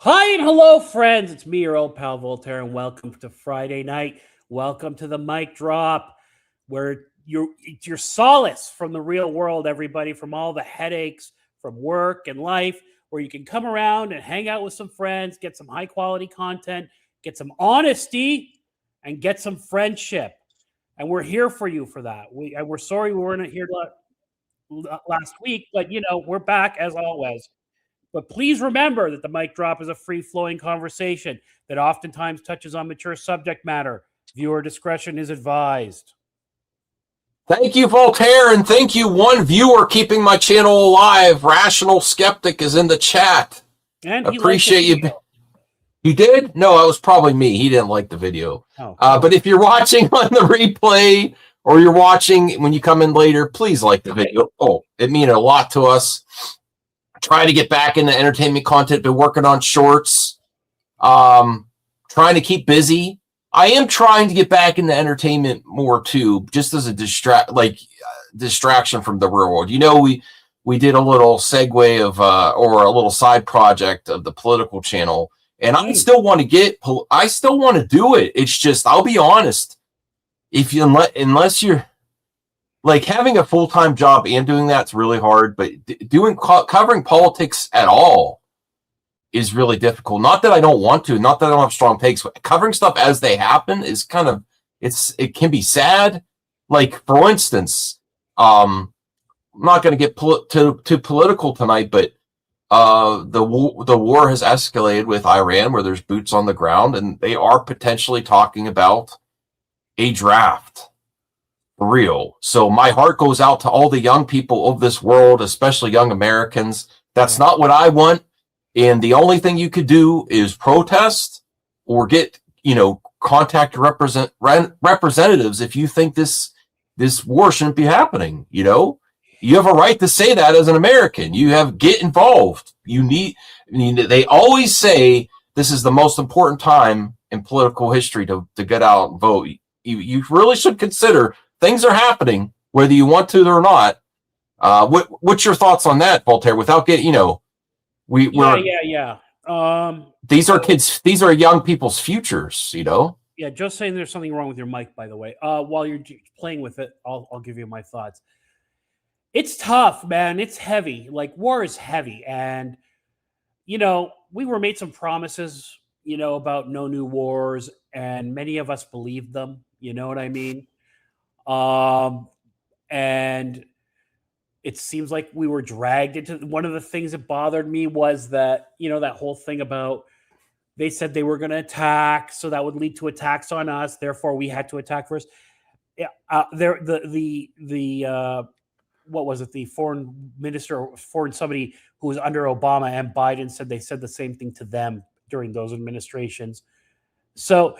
Hi and hello, friends. It's me, your old pal Voltaire, and welcome to Friday night. Welcome to the mic drop, where it's your solace from the real world, everybody, from all the headaches from work and life, where you can come around and hang out with some friends, get some high quality content, get some honesty, and get some friendship. And we're here for you for that. We're sorry we weren't here last week, but we're back as always. But please remember that the mic drop is a free flowing conversation that oftentimes touches on mature subject matter. Viewer discretion is advised. Thank you, Voltaire, and thank you, one viewer keeping my channel alive. Rational Skeptic is in the chat. And appreciate you. You did? No, it was probably me. He didn't like the video. But if you're watching on the replay or you're watching when you come in later, please like the video. Oh, it means a lot to us. Try to get back into entertainment content. Been working on shorts. Trying to keep busy. I am trying to get back into entertainment more too, just as a distraction from the real world. You know, we did a little segue of or a little side project of the political channel, and I still want to do it. It's just, I'll be honest, unless you're like having a full-time job and doing that's really hard, but covering politics at all is really difficult. Not that I don't want to, not that I don't have strong takes, but covering stuff as they happen is kind of, it can be sad. Like, for instance, I'm not going to get too political tonight, but the war has escalated with Iran, where there's boots on the ground, and they are potentially talking about a draft. For real. So my heart goes out to all the young people of this world, especially young Americans. That's not what I want. And the only thing you could do is protest or get, contact representatives if you think this war shouldn't be happening. You have a right to say that as an American. Get involved. They always say this is the most important time in political history to get out and vote. You really should consider things are happening, whether you want to or not. What's your thoughts on that, Voltaire? Without getting, these are kids. These are young people's futures. Yeah, just saying there's something wrong with your mic, by the way. While you're playing with it, I'll give you my thoughts. It's tough, man. It's heavy. Like, war is heavy, and we were made some promises, about no new wars, and many of us believed them. You know what I mean? And it seems like we were dragged into one of the things that bothered me was that, that whole thing about they said they were going to attack, so that would lead to attacks on us. Therefore, we had to attack first. What was it? The foreign minister or foreign somebody who was under Obama and Biden said they said the same thing to them during those administrations. So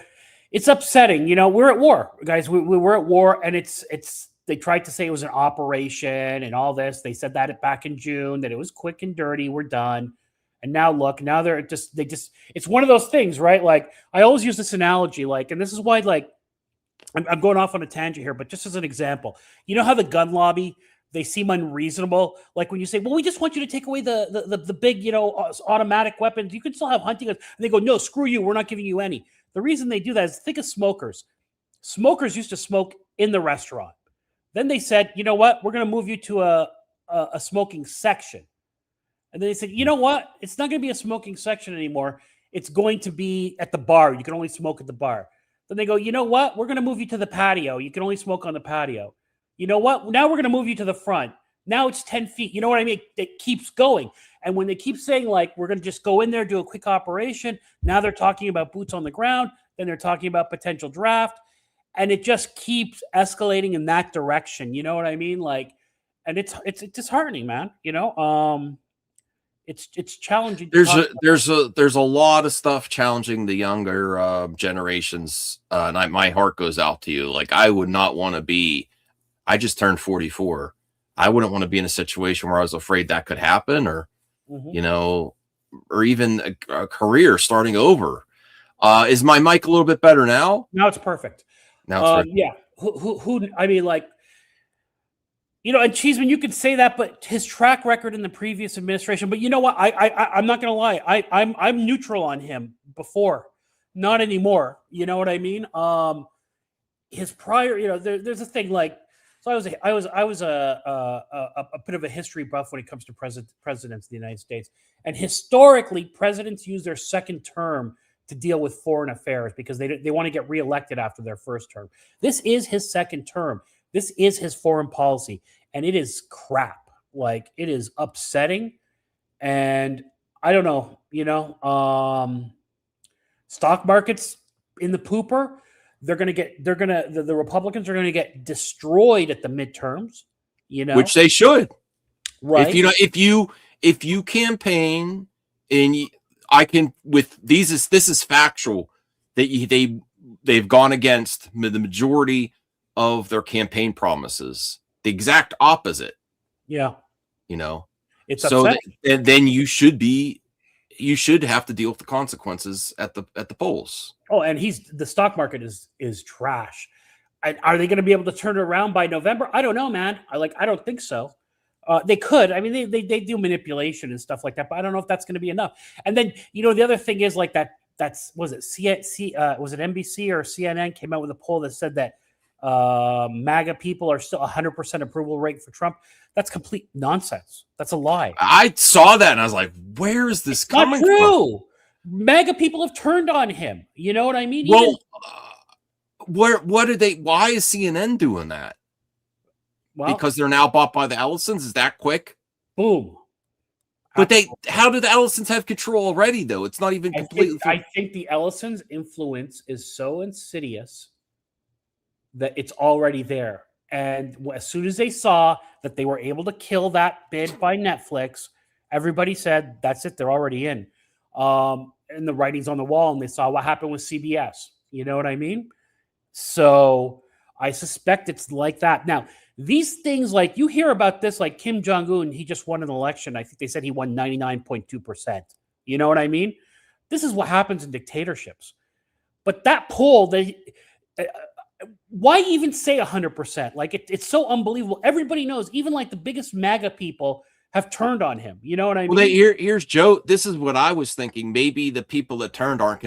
it's upsetting. We're at war, guys. We were at war, and they tried to say it was an operation and all this. They said that back in June, that it was quick and dirty. We're done. And now look, now it's one of those things, right? Like, I always use this analogy, and this is why, I'm going off on a tangent here, but just as an example, you know how the gun lobby, they seem unreasonable. Like when you say, well, we just want you to take away the big, automatic weapons. You can still have hunting guns. And they go, no, screw you. We're not giving you any. The reason they do that is, think of smokers. Smokers used to smoke in the restaurant. Then they said, you know what? We're going to move you to a smoking section. And then they said, you know what? It's not going to be a smoking section anymore. It's going to be at the bar. You can only smoke at the bar. Then they go, you know what? We're going to move you to the patio. You can only smoke on the patio. You know what? Now we're going to move you to the front. Now it's 10 feet. You know what I mean? It keeps going. And when they keep saying, we're going to just go in there, do a quick operation, now they're talking about boots on the ground. Then they're talking about potential draft. And it just keeps escalating in that direction. You know what I mean? And it's disheartening, man. It's challenging. There's a lot of stuff challenging the younger generations, and my heart goes out to you. Like, I would not want to be. I just turned 44. I wouldn't want to be in a situation where I was afraid that could happen, or or even a career starting over. Is my mic a little bit better now? Now it's perfect. Now it's yeah. Who? I mean, And Cheeseman, you could say that, but his track record in the previous administration. But you know what? I'm not going to lie. I'm neutral on him before, not anymore. You know what I mean? His prior, there's a thing like. So I was a bit of a history buff when it comes to presidents of the United States, and historically, presidents use their second term to deal with foreign affairs because they want to get reelected after their first term. This is his second term. This is his foreign policy, and it is crap. Like, it is upsetting, and I don't know. Stock markets in the pooper. The Republicans are gonna get destroyed at the midterms. Which they should. Right? If you campaign and I can with this is factual that they've gone against the majority of their campaign promises, the exact opposite. Yeah. It's so then you should have to deal with the consequences at the polls. Oh, and the stock market is trash. Are they going to be able to turn it around by November? I don't know, man. I don't think so. They could. I mean, they do manipulation and stuff like that, but I don't know if that's going to be enough. And then the other thing is like was it NBC or CNN came out with a poll that said that MAGA people are still 100% approval rate for Trump. That's complete nonsense. That's a lie. I saw that and I was like, where is this coming from? MAGA people have turned on him. You know what I mean? Well, why is CNN doing that? Well, because they're now bought by the Ellisons? Is that quick? Boom. But how do the Ellisons have control already, though? It's not even completely. I think the Ellisons' influence is so insidious that it's already there. And as soon as they saw that they were able to kill that bid by Netflix, everybody said, that's it, they're already in. And the writing's on the wall, and they saw what happened with CBS. You know what I mean? So I suspect it's like that. Now, these things, like you hear about this, like Kim Jong-un, he just won an election. I think they said he won 99.2%. You know what I mean? This is what happens in dictatorships. But that poll, why even say 100%? Like it's so unbelievable. Everybody knows, even like the biggest MAGA people have turned on him. You know what I mean? Well, here's Joe. This is what I was thinking. Maybe the people that turned aren't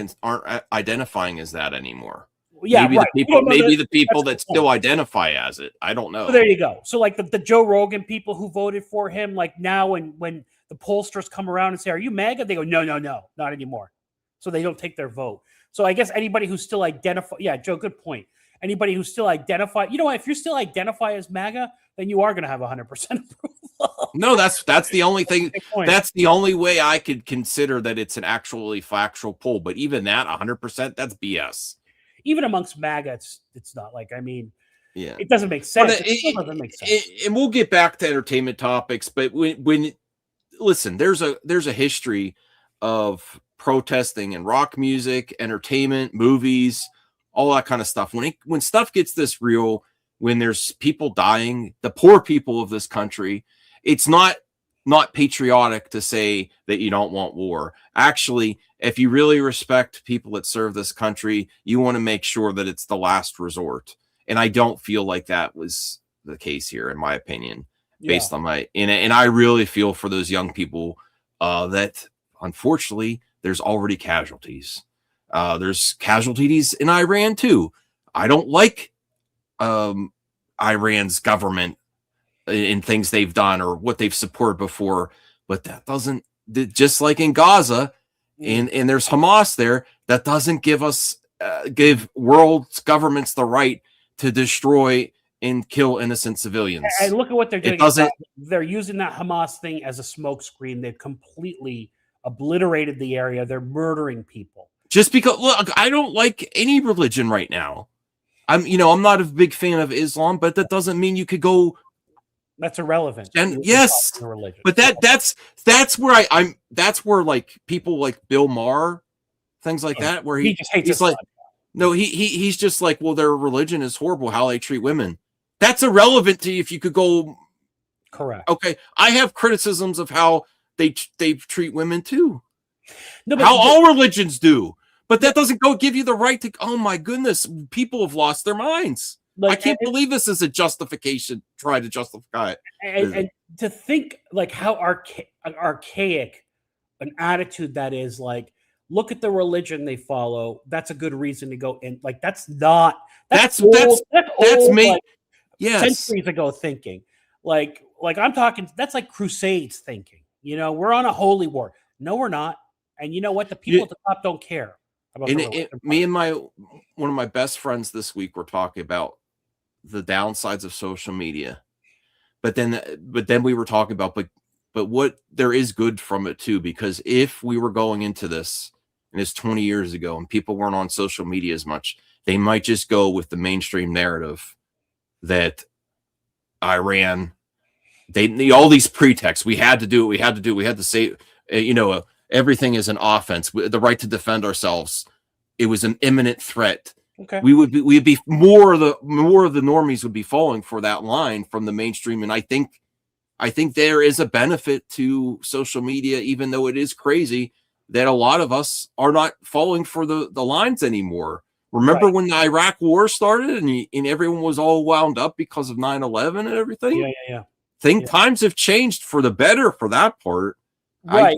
identifying as that anymore. Yeah, maybe right. the people that still identify as it. I don't know. So there you go. So like the Joe Rogan people who voted for him, like now when the pollsters come around and say, "Are you MAGA?" They go, "No, not anymore." So they don't take their vote. So I guess anybody who still identify, yeah, Joe, good point. Anybody who still identify, you know what? If you're still identify as MAGA, then you are going to have 100% approval. No, that's the only thing. That's the only way I could consider that it's an actually factual poll. But even that 100%, that's BS. Even amongst MAGA, it's not like, I mean, yeah, it doesn't make sense. It still doesn't make sense. And we'll get back to entertainment topics, but when listen, there's a history of protesting in rock music, entertainment, movies, all that kind of stuff. When stuff gets this real, when there's people dying, the poor people of this country, it's not patriotic to say that you don't want war. Actually, if you really respect people that serve this country, you want to make sure that it's the last resort. And I don't feel like that was the case here, in my opinion, based on and I really feel for those young people that unfortunately there's already casualties. There's casualties in Iran too. I don't like Iran's government in things they've done or what they've supported before, but that doesn't, just like in Gaza and there's Hamas there, that doesn't give world governments the right to destroy and kill innocent civilians. And look at what they're doing. They're using that Hamas thing as a smokescreen. They've completely obliterated the area. They're murdering people. Just because, look, I don't like any religion right now. I'm not a big fan of Islam, but that doesn't mean you could go. That's irrelevant. And yes, but that's where that's where like people like Bill Maher, things like that, where he just hates he's like, no, he's just like, well, their religion is horrible, how they treat women. That's irrelevant to you if you could go. Correct. Okay, I have criticisms of how they treat women too. No, how all religions do. But that doesn't give you the right to, oh my goodness, people have lost their minds. I can't believe this is a justification, trying to justify it. And to think like how archaic an attitude that is, like, look at the religion they follow. That's a good reason to go in. Like, that's old, me. Like, yes. Centuries ago thinking. Like I'm talking, that's like Crusades thinking. You know, we're on a holy war. No, we're not. And you know what? The people at the top don't care about me and one of my best friends this week were talking about the downsides of social media. But then we were talking about but what there is good from it too, because if we were going into this and it's 20 years ago and people weren't on social media as much, they might just go with the mainstream narrative that Iran, all these pretexts, we had to say, everything is an offense, the right to defend ourselves. It was an imminent threat. Okay. We'd be more of the normies would be falling for that line from the mainstream. And I think there is a benefit to social media, even though it is crazy that a lot of us are not falling for the lines anymore. Remember when the Iraq war started and everyone was all wound up because of 9/11 and everything? Yeah. Times have changed for the better for that part. Right.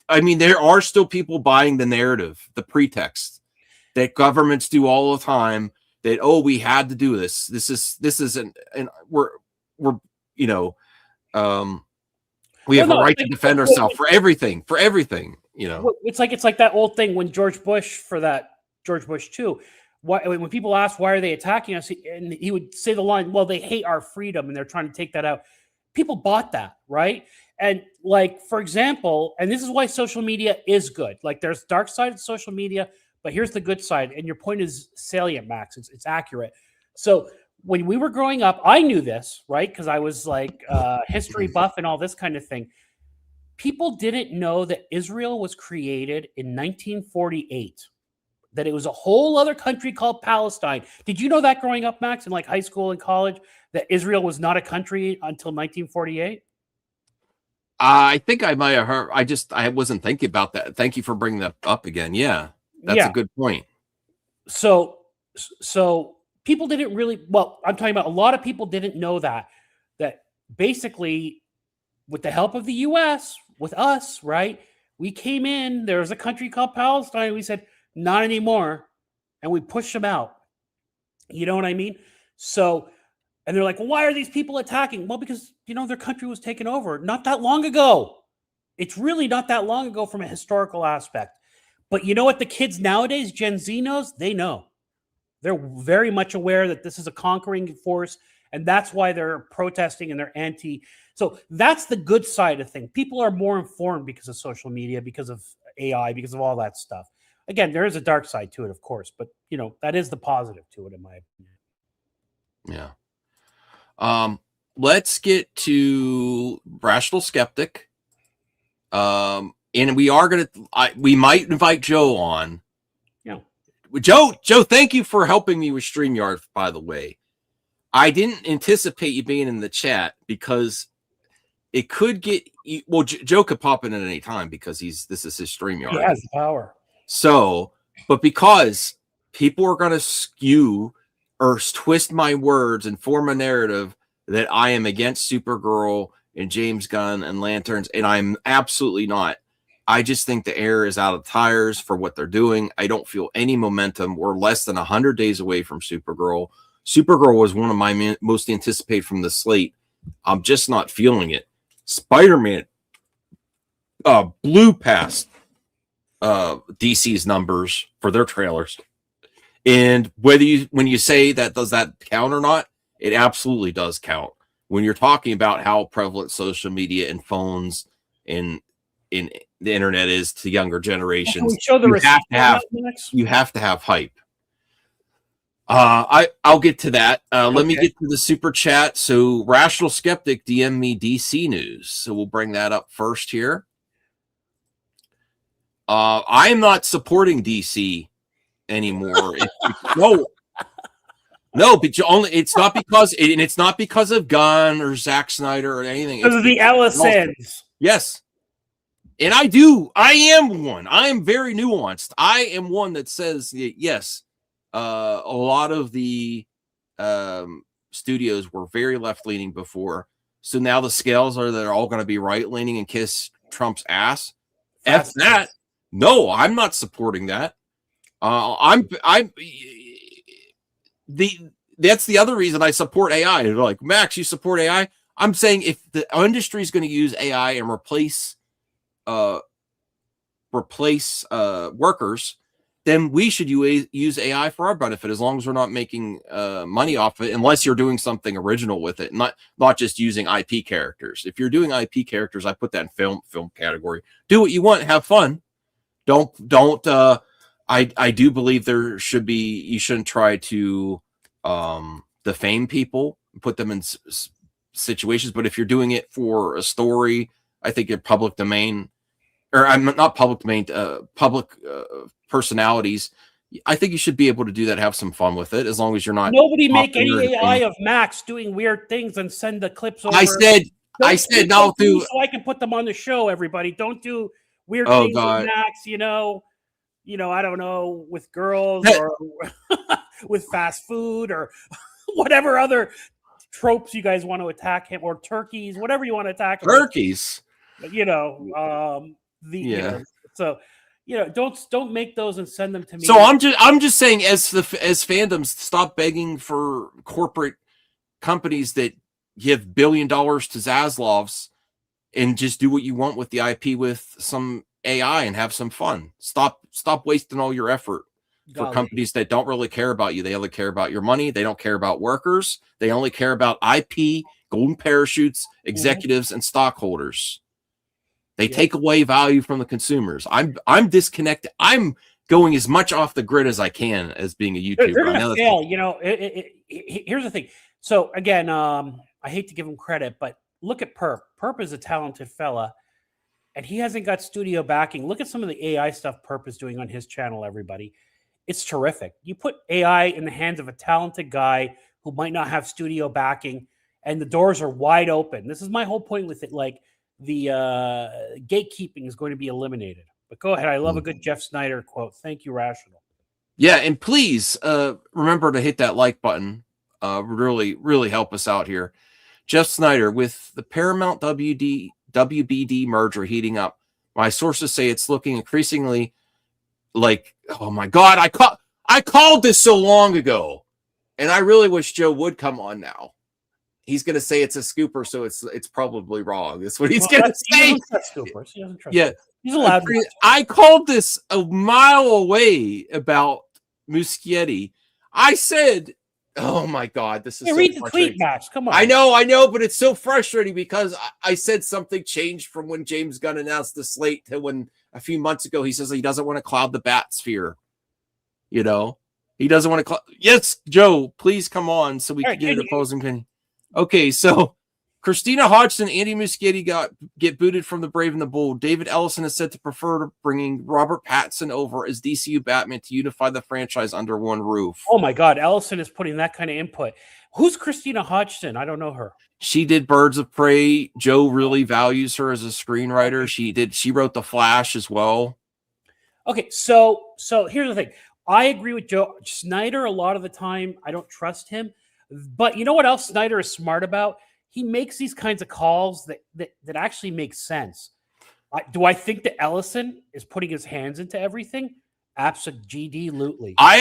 I mean, there are still people buying the narrative, the pretext that governments do all the time, that, we had to do this. This is and we're we have a right to defend ourselves for everything. It's like that old thing when George Bush 2, when people ask why are they attacking us, and he would say the line, well, they hate our freedom and they're trying to take that out. People bought that, right? And like, for example, and this is why social media is good. Like, there's dark side of social media, but here's the good side. And your point is salient, Max. It's accurate. So when we were growing up, I knew this, right? Because I was like history buff and all this kind of thing. People didn't know that Israel was created in 1948, that it was a whole other country called Palestine. Did you know that growing up, Max, in like high school and college, that Israel was not a country until 1948? I think I might have heard. I wasn't thinking about that. Thank you for bringing that up again. Yeah, that's a good point. So people didn't really, I'm talking about a lot of people didn't know that basically with the help of the US, with us, right? We came in, there was a country called Palestine. We said, not anymore. And we pushed them out. You know what I mean? So, and they're like, well, why are these people attacking? Well, because, their country was taken over not that long ago. It's really not that long ago from a historical aspect. But you know what the kids nowadays, Gen Z knows? They know. They're very much aware that this is a conquering force, and that's why they're protesting and they're anti. So that's the good side of things. People are more informed because of social media, because of AI, because of all that stuff. Again, there is a dark side to it, of course, but that is the positive to it, in my opinion. Yeah. Let's get to Rational Skeptic. And we might invite Joe on. Yeah. Joe, thank you for helping me with StreamYard, by the way. I didn't anticipate you being in the chat because it could get, Joe could pop in at any time because this is his StreamYard. He has the power. So, but because people are going to skew or twist my words and form a narrative that I am against Supergirl and James Gunn and Lanterns, and I'm absolutely not. I just think the air is out of tires for what they're doing. I don't feel any momentum. We're less than 100 days away from Supergirl. Supergirl was one of my most anticipated from the slate. I'm just not feeling it. Spiderman blew past DC's numbers for their trailers. And when you say that, does that count or not? It absolutely does count. When you're talking about how prevalent social media and phones and in the internet is to younger generations, you have to have hype. I'll get to that. Let me get to the super chat. So Rational Skeptic DM me DC news. So we'll bring that up first here. I am not supporting DC anymore. No, but it's not because of Gunn or Zack Snyder or anything. Because of the Ellisons. Yes. And I am one. I am very nuanced. I am one that says that, yes, a lot of the studios were very left leaning before. So now the scales are they're all going to be right leaning and kiss Trump's ass. F that. No, I'm not supporting that. That's the other reason I support AI. They're like, Max, you support AI? I'm saying if the industry is going to use AI and replace workers, then we should use AI for our benefit, as long as we're not making money off it, unless you're doing something original with it, not just using IP characters. If you're doing IP characters, I put that in film category. Do what you want, have fun. Don't I do believe you shouldn't try to defame people, put them in situations, but if you're doing it for a story, I think you're public domain, or I'm not public domain, public personalities. I think you should be able to do that, have some fun with it, as long as you're not. Nobody make any AI of Max doing weird things and send the clips over. I said no, so I can put them on the show. Everybody, don't do weird things with Max. I don't know, with girls or with fast food or whatever other tropes you guys want to attack him, or turkeys, whatever you want to attack him. Turkeys. Don't make those and send them to me. So I'm just saying, as fandoms, stop begging for corporate companies that give $1 billion to Zaslavs, and just do what you want with the IP with some AI and have some fun. Stop wasting all your effort for companies that don't really care about you. They only care about your money. They don't care about workers. They only care about IP, golden parachutes, executives, and stockholders. They take away value from the consumers. I'm disconnected. I'm going as much off the grid as I can as being a YouTuber. They're gonna fail. Here's the thing. So again, I hate to give him credit, but look at Perp. Perp is a talented fella, and he hasn't got studio backing. Look at some of the AI stuff Perp is doing on his channel, everybody. It's terrific. You put AI in the hands of a talented guy who might not have studio backing, and the doors are wide open. This is my whole point with it. Like, the gatekeeping is going to be eliminated. But go ahead. I love a good Jeff Snyder quote. Thank you, Rational. Yeah, and please remember to hit that like button. Really, really help us out here. Jeff Snyder, with the Paramount WBD merger heating up, my sources say it's looking increasingly like, oh my God, I called this so long ago, and I really wish Joe would come on now. He's going to say it's a scooper, so it's probably wrong. That's what he's going to say. He doesn't trust him. He's allowed. I called this a mile away about Muschietti. I said, oh my God, this is so read the tweet, Max. Come on. I know, but it's so frustrating because I said something changed from when James Gunn announced the slate to when a few months ago he says he doesn't want to cloud the bat sphere. He doesn't want to. Yes, Joe, please come on so we can get an opposing opinion. Okay, so Christina Hodgson, Andy Muschietti get booted from the Brave and the Bold. David Ellison is said to prefer bringing Robert Pattinson over as DCU Batman to unify the franchise under one roof. Oh my God, Ellison is putting that kind of input. Who's Christina Hodgson? I don't know her. She did Birds of Prey. Joe really values her as a screenwriter. She wrote The Flash as well. Okay, so here's the thing. I agree with Joe Snyder a lot of the time. I don't trust him. But you know what else Snyder is smart about? He makes these kinds of calls that actually make sense. Do I think that Ellison is putting his hands into everything? Absolutely. I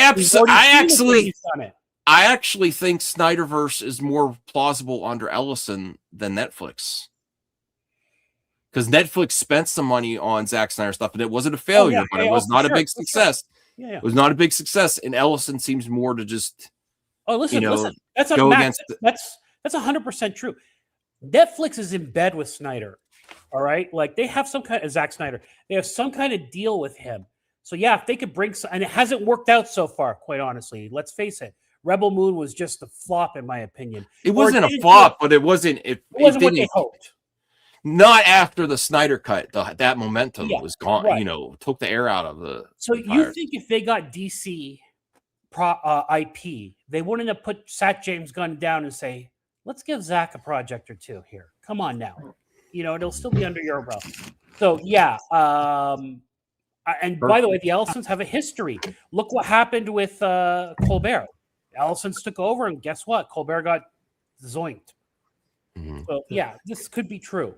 actually think Snyderverse is more plausible under Ellison than Netflix. Because Netflix spent some money on Zack Snyder stuff, and it wasn't a failure, but it was not a big success. Yeah. It was not a big success, and Ellison seems more to just... Oh, listen. That's 100% true. Netflix is in bed with Snyder. All right, like they have some kind of Zack Snyder. They have some kind of deal with him. So yeah, if they could bring some, and it hasn't worked out so far. Quite honestly, let's face it. Rebel Moon was just a flop, in my opinion. It wasn't a flop, but it wasn't. It wasn't what they hoped. Not after the Snyder cut. That momentum was gone. Right. Took the air out of the. So you think if they got DC IP, they wouldn't have sat James Gunn down and say, let's give Zach a project or two here. Come on now. It'll still be under your umbrella. So, yeah. And by the way, the Ellisons have a history. Look what happened with Colbert. Ellison's took over, and guess what? Colbert got zoinked. Mhm. So yeah, this could be true.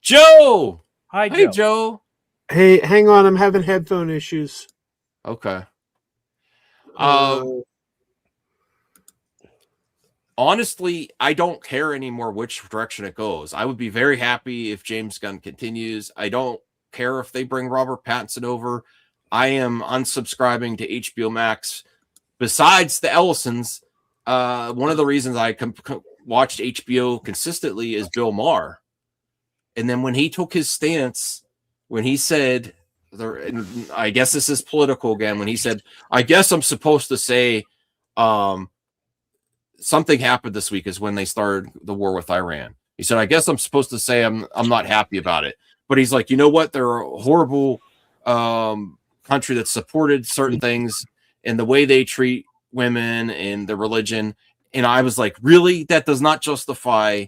Joe. Hi, Hey, Joe. Joe. Hey, hang on. I'm having headphone issues. Okay. Uh, Honestly, I don't care anymore which direction it goes. I would be very happy if James Gunn continues. I don't care if they bring Robert Pattinson over. I am unsubscribing to HBO Max. Besides the Ellisons, one of the reasons I watched HBO consistently is Bill Maher. And then when he took his stance, when he said, and I guess this is political again, when he said, I guess I'm supposed to say something happened this week is when they started the war with Iran. He said, I guess I'm supposed to say I'm not happy about it. But he's like, you know what? They're a horrible country that supported certain things and the way they treat women and the religion. And I was like, really? That does not justify,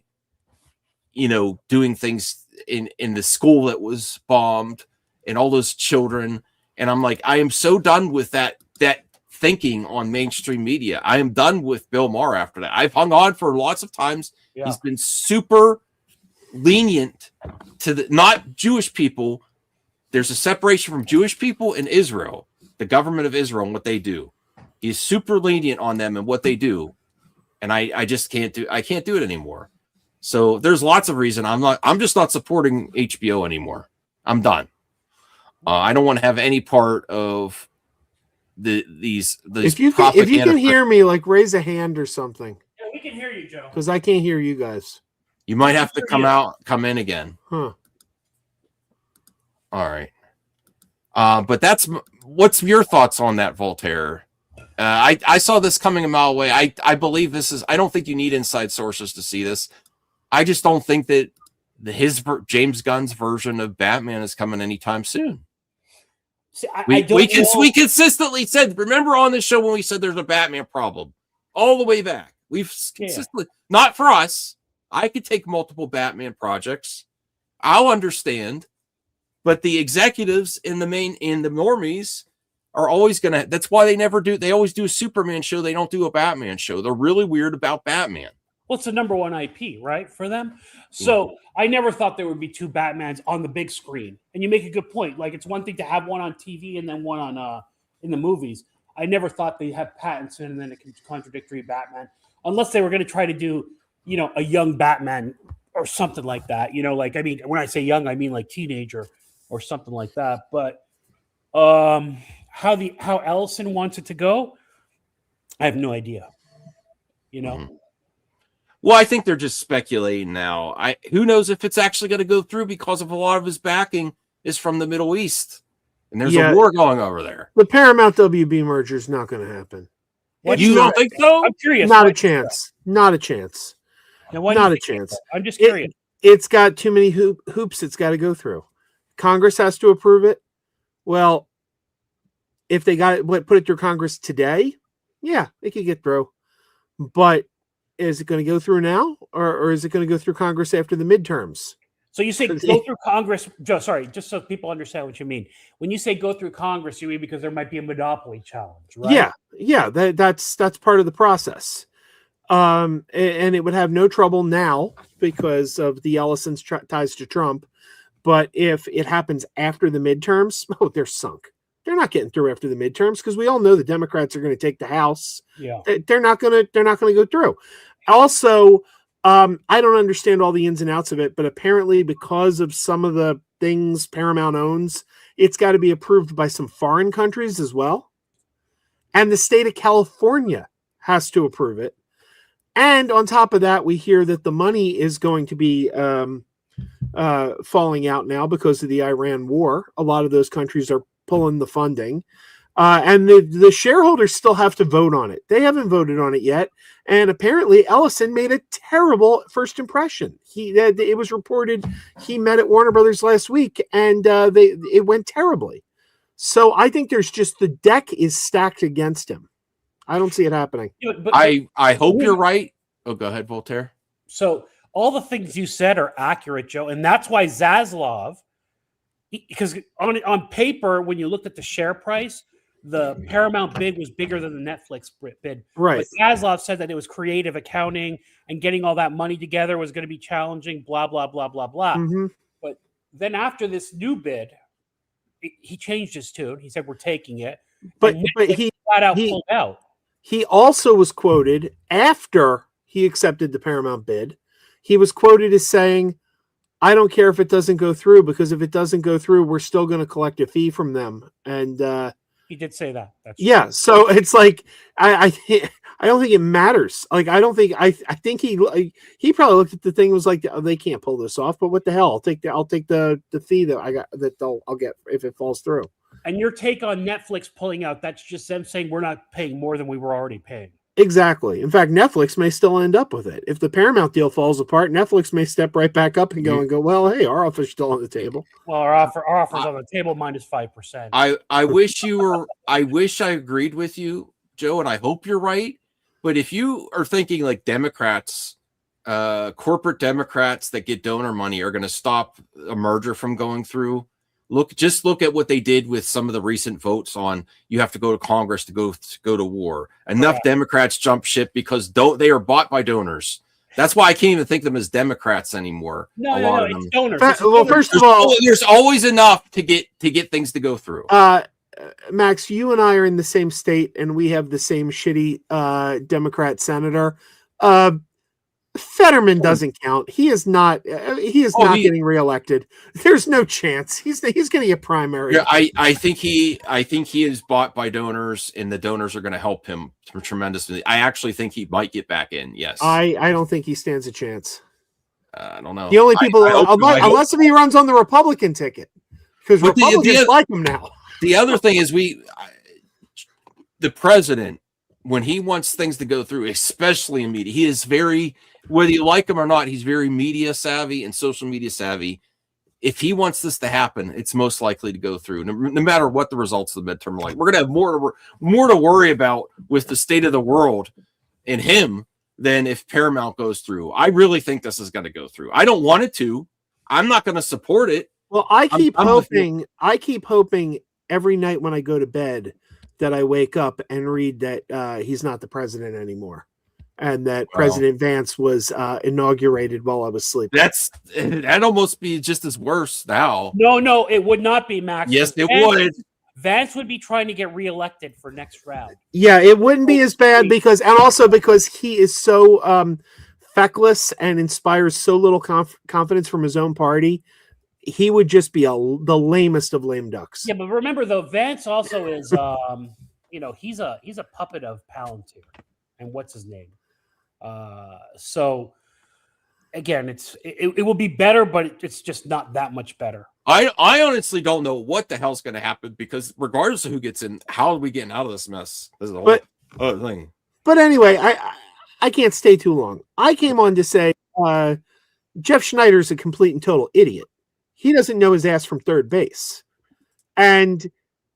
doing things in the school that was bombed and all those children. And I'm like, I am so done with that thinking on mainstream media. I am done with Bill Maher after that. I've hung on for lots of times. Yeah. He's been super lenient to the not Jewish people. There's a separation from Jewish people and Israel, the government of Israel, and what they do. He's super lenient on them and what they do. And I just can't do it anymore. So there's lots of reason I'm just not supporting HBO anymore. I'm done. I don't want to have any part of these. If you can hear me, like raise a hand or something. Yeah, we can hear you, Joe. Because I can't hear you guys. You might have to come in again. Huh. All right. But what's your thoughts on that, Voltaire? I saw this coming a mile away. I believe this is. I don't think you need inside sources to see this. I just don't think that James Gunn's version of Batman is coming anytime soon. See, we consistently said. Remember on this show when we said there's a Batman problem all the way back. We've consistently not for us. I could take multiple Batman projects. I'll understand, but the executives in the normies are always gonna. That's why they never do. They always do a Superman show. They don't do a Batman show. They're really weird about Batman. Well, it's the number one IP, right, for them. So I never thought there would be two Batmans on the big screen. And you make a good point. Like, it's one thing to have one on TV and then one on in the movies. I never thought they'd have Pattinson and then a contradictory Batman, unless they were going to try to do, a young Batman or something like that. When I say young, I mean like teenager or something like that. But how Ellison wants it to go, I have no idea. Mm-hmm. Well, I think they're just speculating now. Who knows if it's actually going to go through because of a lot of his backing is from the Middle East, and there's a war going over there. The Paramount WB merger is not going to happen. You don't think so? I'm curious. Not a chance. Not a chance. Not a chance. I'm just curious. It's got too many hoops it's got to go through. Congress has to approve it. Well, if they put it through Congress today, yeah, it could get through. But is it going to go through now, or is it going to go through Congress after the midterms? So you say go through Congress, Joe, sorry, just so people understand what you mean. When you say go through Congress, you mean because there might be a monopoly challenge, right? Yeah, that's part of the process. And it would have no trouble now because of the Ellison's ties to Trump. But if it happens after the midterms, they're sunk. They're not getting through after the midterms because we all know the Democrats are going to take the House. Yeah, they're not going to go through. Also, I don't understand all the ins and outs of it, but apparently because of some of the things Paramount owns, it's got to be approved by some foreign countries as well. And the state of California has to approve it. And on top of that, we hear that the money is going to be falling out now because of the Iran war. A lot of those countries are pulling the funding. And the shareholders still have to vote on it. They haven't voted on it yet. And apparently Ellison made a terrible first impression. It was reported he met at Warner Brothers last week and it went terribly. So I think there's just the deck is stacked against him. I don't see it happening. I hope you're right. Oh, go ahead, Voltaire. So all the things you said are accurate, Joe. And that's why Zaslav, because on paper, when you looked at the share price, the Paramount bid was bigger than the Netflix bid. Right. But Zaslav said that it was creative accounting and getting all that money together was going to be challenging, blah, blah, blah, blah, blah. Mm-hmm. But then after this new bid, he changed his tune. He said, we're taking it. But he flat out pulled out. He also was quoted after he accepted the Paramount bid. He was quoted as saying, I don't care if it doesn't go through, because if it doesn't go through, we're still going to collect a fee from them. And he did say that. That's yeah. true. So it's like, I don't think it matters. Like, I think he probably looked at the thing and was like, oh, they can't pull this off, but what the hell? I'll take the fee that I'll get if it falls through. And your take on Netflix pulling out, that's just them saying we're not paying more than we were already paying. Exactly. In fact, Netflix may still end up with it. If the Paramount deal falls apart, Netflix may step right back up and go, well, hey, our offer's still on the table. Well, our offer's on the table minus 5%. I wish I agreed with you, Joe, and I hope you're right. But if you are thinking like Democrats, corporate Democrats that get donor money are going to stop a merger from going through, look at what they did with some of the recent votes on you have to go to Congress to go to war. Enough Democrats jump ship because they are bought by donors. That's why I can't even think of them as Democrats anymore. No, it's donors. Well, first of all, there's always enough to get things to go through. Max, you and I are in the same state, and we have the same shitty Democrat senator. Fetterman doesn't count. He is not. He is not getting reelected. There's no chance. He's getting a primary. Yeah, I think he is bought by donors, and the donors are going to help him tremendously. I actually think he might get back in. Yes, I don't think he stands a chance. I don't know. The only people, unless if he runs on the Republican ticket, because Republicans like him now. The other thing is the president, when he wants things to go through, especially in media, he is very, whether you like him or not, he's very media savvy and social media savvy. If he wants this to happen, it's most likely to go through, no matter what the results of the midterm are like. We're going to have more to worry about with the state of the world and him than if Paramount goes through. I really think this is going to go through. I don't want it to. I'm not going to support it. Well, I keep hoping every night when I go to bed that I wake up and read that he's not the president anymore, and that President Vance was inaugurated while I was sleeping. That'd almost be just as worse now. No, it would not be, Max. Yes, it would. Vance would be trying to get reelected for next round. Yeah, it wouldn't be as bad because he is so feckless and inspires so little confidence from his own party. He would just be the lamest of lame ducks. Yeah, but remember though, Vance also is, he's a puppet of Palantir, and what's his name? So again, it will be better, but it's just not that much better. I honestly don't know what the hell's going to happen because regardless of who gets in, how are we getting out of this mess? This is the whole other thing. But anyway, I can't stay too long. I came on to say Jeff Schneider's a complete and total idiot. He doesn't know his ass from third base. And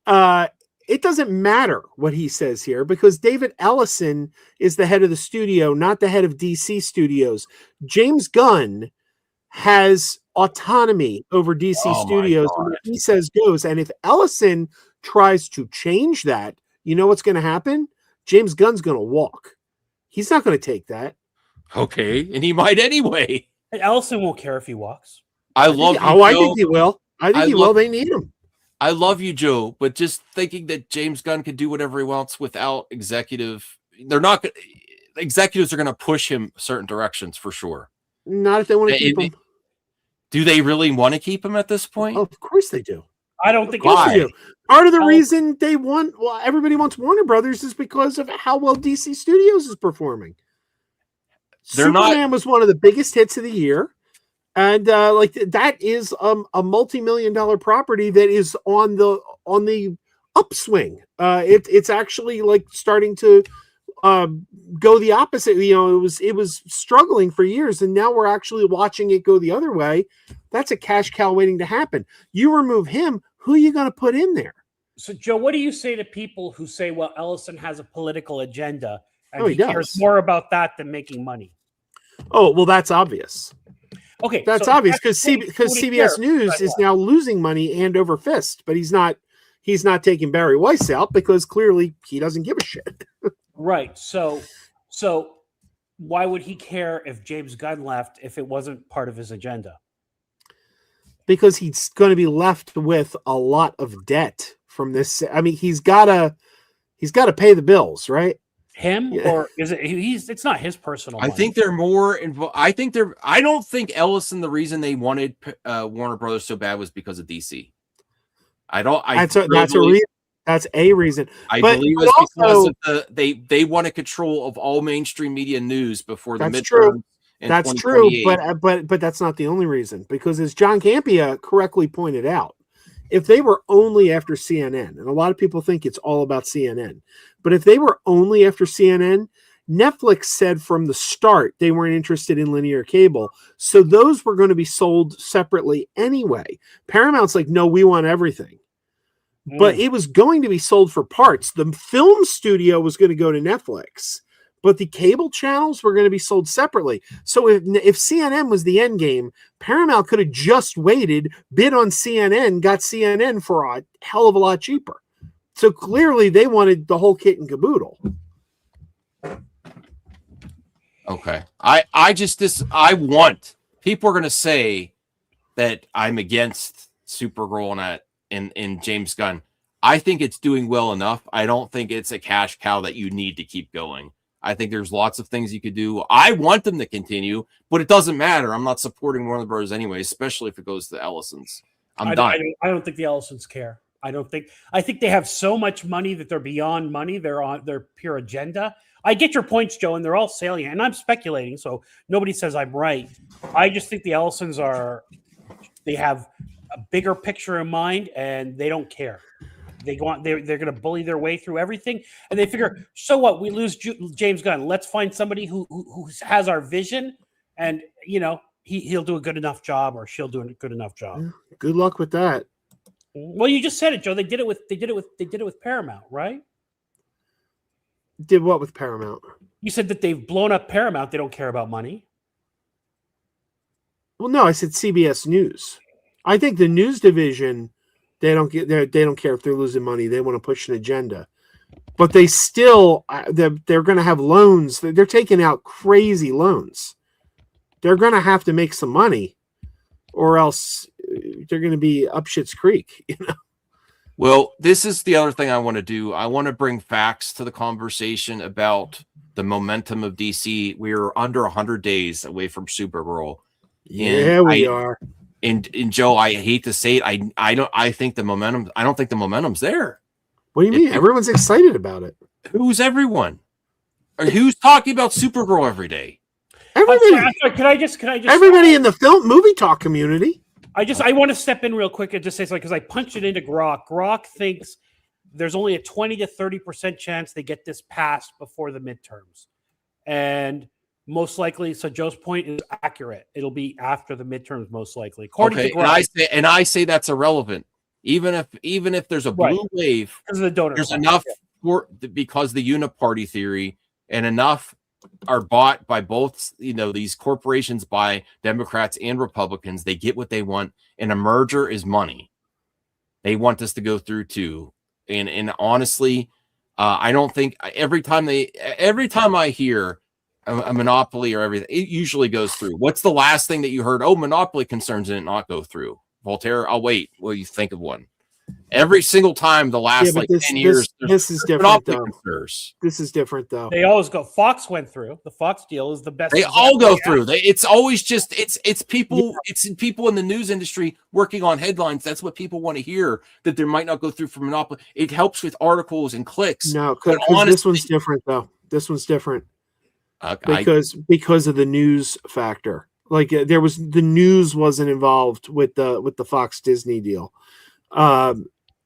it doesn't matter what he says here because David Ellison is the head of the studio, not the head of DC Studios. James Gunn has autonomy over DC Studios. And what he says goes. And if Ellison tries to change that, you know what's going to happen? James Gunn's going to walk. He's not going to take that. Okay. And he might anyway. And Ellison won't care if he walks. I think he will. I think he will. They need him. I love you, Joe, but just thinking that James Gunn could do whatever he wants without executives are going to push him certain directions for sure. Not if they want to keep him. Do they really want to keep him at this point? Oh, of course they do. I don't think they do. Part of the reason everybody wants Warner Brothers is because of how well DC Studios is performing. Superman was one of the biggest hits of the year. And that is a multi-million-dollar property that is on the upswing. It's actually like starting to go the opposite. It was struggling for years, and now we're actually watching it go the other way. That's a cash cow waiting to happen. You remove him, who are you going to put in there? So, Joe, what do you say to people who say, "Well, Ellison has a political agenda, and he does. cares more about that than making money"? Oh, well, that's obvious. Okay, that's obvious because CBS News is now losing money hand over fist, but he's not he's not taking Barry Weiss out because clearly he doesn't give a shit. Right. So why would he care if James Gunn left if it wasn't part of his agenda? Because he's going to be left with a lot of debt from this. I mean, he's got to pay the bills, right? Him Yeah. or is it? It's not his personal. I money. think they're more involved. I don't think Ellison, the reason they wanted Warner Brothers so bad was because of DC. That's a reason. I But- believe but it's also- because of they wanted control of all mainstream media news before the That's midterms. true. in That's true, 2028. but that's not the only reason. Because as John Campea correctly pointed out, if they were only after CNN, and a lot of people think it's all about CNN, but if they were only after CNN, Netflix said from the start they weren't interested in linear cable, so those were going to be sold separately anyway. Paramount's like, no, we want everything. But it was going to be sold for parts. The film studio was going to go to Netflix, but the cable channels were going to be sold separately. So if CNN was the end game, Paramount could have just waited, bid on CNN, got CNN for a hell of a lot cheaper. So clearly they wanted the whole kit and caboodle. Okay. I want people are going to say that I'm against Supergirl and James Gunn. I think it's doing well enough. I don't think it's a cash cow that you need to keep going. I think there's lots of things you could do. I want them to continue, but it doesn't matter. I'm not supporting Warner Brothers anyway, especially if it goes to Ellison's. I'm done. I don't think the Ellisons care. I think they have so much money that they're beyond money. They're on their pure agenda. I get your points, Joe, and they're all salient. And I'm speculating, so nobody says I'm right. I just think the Ellisons they have a bigger picture in mind, and they don't care. They're going to bully their way through everything, and they figure, so what? We lose James Gunn. Let's find somebody who has our vision, and he'll do a good enough job, or she'll do a good enough job. Good luck with that. Well, you just said it, Joe. They did it with Paramount, right? Did what with Paramount? You said that they've blown up Paramount. They don't care about money. Well, no, I said CBS News. I think the news division, they don't care if they're losing money. They want to push an agenda, but they still they're going to have loans. They're taking out crazy loans. They're going to have to make some money, or else they're going to be up shit's creek. Well, this is the other thing I want to do. I want to bring facts to the conversation about the momentum of DC. We are under 100 days away from Supergirl. Yeah, we are. And Joe, I hate to say it, I don't think the momentum's there. What do you mean? Everyone's excited about it. Who's everyone? Or who's talking about Supergirl every day? Everybody. Can I just Everybody in the movie talk community. I want to step in real quick and just say something because I punched it into Grok. Grok thinks there's only a 20 to 30% chance they get this passed before the midterms. And most likely, so Joe's point is accurate. It'll be after the midterms, most likely. According to Grok. And I say that's irrelevant. Even if there's a blue wave, because of the donor there's fund. enough because the uniparty theory and enough are bought by both, these corporations, by Democrats and Republicans. They get what they want, and a merger is money. They want this to go through too. And honestly, I don't think every time I hear a monopoly or everything, it usually goes through. What's the last thing that you heard? Oh, monopoly concerns didn't not go through. Voltaire, I'll wait. Will you think of one? Every single time the last 10 years, this is different though. Concerns. This is different though. They always go. Fox went through. The Fox deal is the best. They all go through. It's always just it's people. Yeah. It's people in the news industry working on headlines. That's what people want to hear. That there might not go through for monopoly. It helps with articles and clicks. No, because this one's different though. This one's different because of the news factor. Like the news wasn't involved with the Fox Disney deal.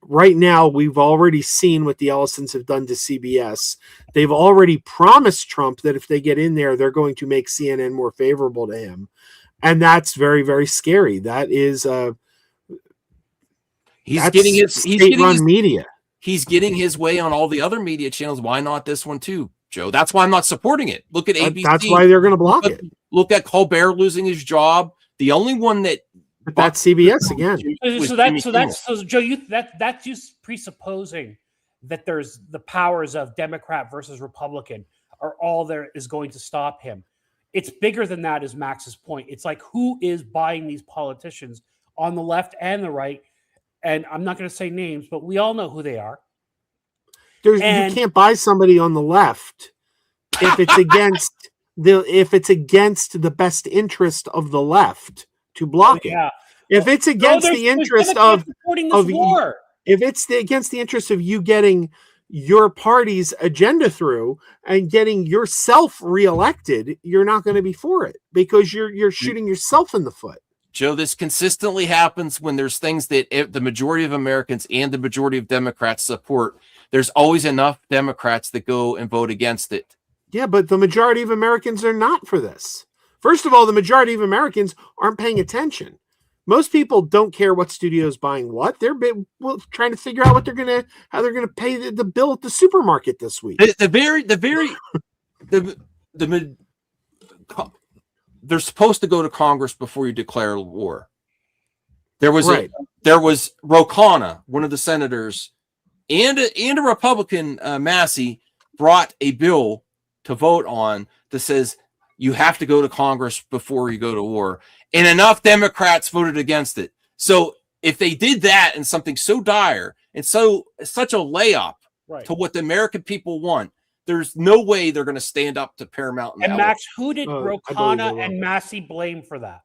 Right now, we've already seen what the Ellisons have done to CBS. They've already promised Trump that if they get in there, they're going to make CNN more favorable to him. And that's very, very scary. That is he's getting his media. He's getting his way on all the other media channels. Why not this one too, Joe? That's why I'm not supporting it. Look at ABC. That's why they're going to block it. Look at Colbert losing his job. The only one that But that's CBS again. So Joe, that's just presupposing that there's the powers of Democrat versus Republican are all there is going to stop him. It's bigger than that, is Max's point. It's like, who is buying these politicians on the left and the right? And I'm not going to say names, but we all know who they are. You can't buy somebody on the left if it's against the best interest of the left to block it. If it's against the interest of war. If it's against the interest of you getting your party's agenda through and getting yourself reelected, you're not going to be for it because you're shooting yourself in the foot. Joe, this consistently happens when there's things that the majority of Americans and the majority of Democrats support. There's always enough Democrats that go and vote against it. Yeah, but the majority of Americans are not for this. First of all, the majority of Americans aren't paying attention. Most people don't care what studio's buying what. They're trying to figure out how they're gonna pay the bill at the supermarket this week. They're supposed to go to Congress before you declare war. There was Rokana, one of the senators, and a Republican, Massey, brought a bill to vote on that says you have to go to Congress before you go to war. And enough Democrats voted against it. So if they did that in something so dire and such a layup to what the American people want, there's no way they're going to stand up to Paramount. And Max, who did Rokana and Massey blame for that?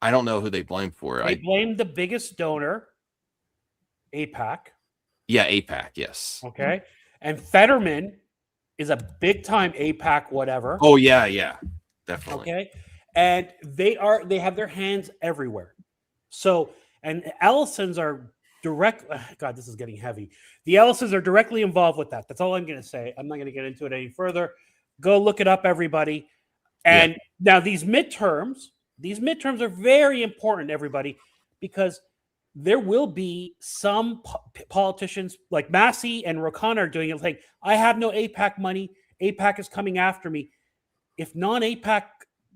I don't know who they blamed for. They blamed the biggest donor, AIPAC. Yeah, AIPAC, yes. Okay. And Fetterman is a big-time AIPAC whatever. Oh, yeah, definitely. Okay. And they have their hands everywhere. So, and Ellisons are God, this is getting heavy. The Ellisons are directly involved with that. That's all I'm going to say. I'm not going to get into it any further. Go look it up, everybody. And now these midterms are very important, everybody, because there will be some politicians like Massey and Rokana are doing it like, I have no AIPAC money. AIPAC is coming after me. If non-AIPAC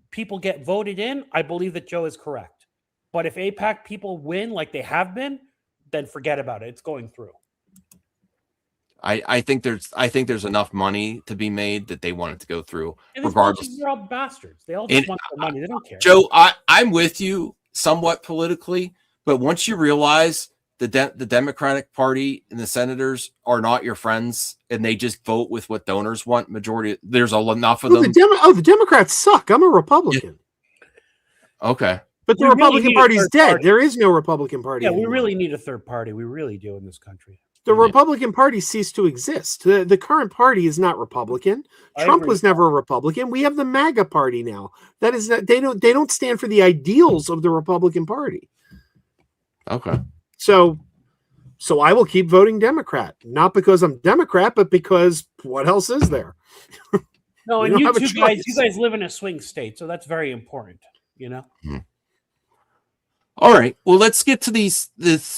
people get voted in, I believe that Joe is correct. But if AIPAC people win like they have been, then forget about it. It's going through. I think there's enough money to be made that they want it to go through, regardless. They're all bastards. They all just want the money. They don't care. Joe, I'm with you somewhat politically, but once you realize the Democratic Party and the senators are not your friends and they just vote with what donors want, there's enough of them. The Democrats suck. I'm a Republican. Yeah. Okay. But the Republican Party's dead. There is no Republican Party anymore. We really need a third party. We really do in this country. The Republican Party ceased to exist. The current party is not Republican. Trump was never a Republican. We have the MAGA party now. That is that they don't stand for the ideals of the Republican Party. Okay. So I will keep voting Democrat, not because I'm Democrat, but because what else is there? No, and you guys live in a swing state, so that's very important. You know. All right. Well, let's get to the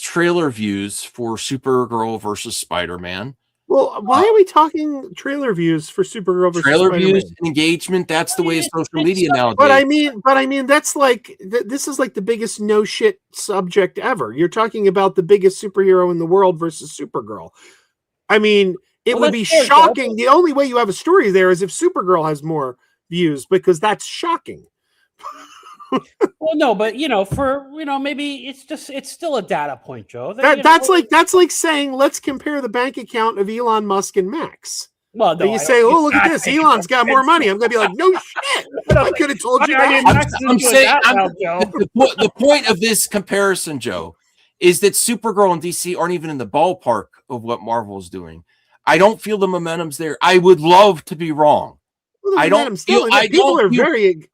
trailer views for Supergirl versus Spider-Man. Well, why are we talking trailer views for Supergirl versus trailer Spider-Man? views, engagement? That's the way of social media nowadays. But I mean, that's like this is like the biggest no shit subject ever. You're talking about the biggest superhero in the world versus Supergirl. I mean, it would be shocking. The only way you have a story there is if Supergirl has more views, because that's shocking. Well, no, but maybe it's still a data point, Joe. That's like saying let's compare the bank account of Elon Musk and Max. Well, no, you say, oh, look at this, Elon's got more money. I'm gonna be like, no shit, I could have told you that. I'm saying the point of this comparison, Joe, is that Supergirl and DC aren't even in the ballpark of what Marvel is doing. I don't feel the momentum's there. I would love to be wrong. Well,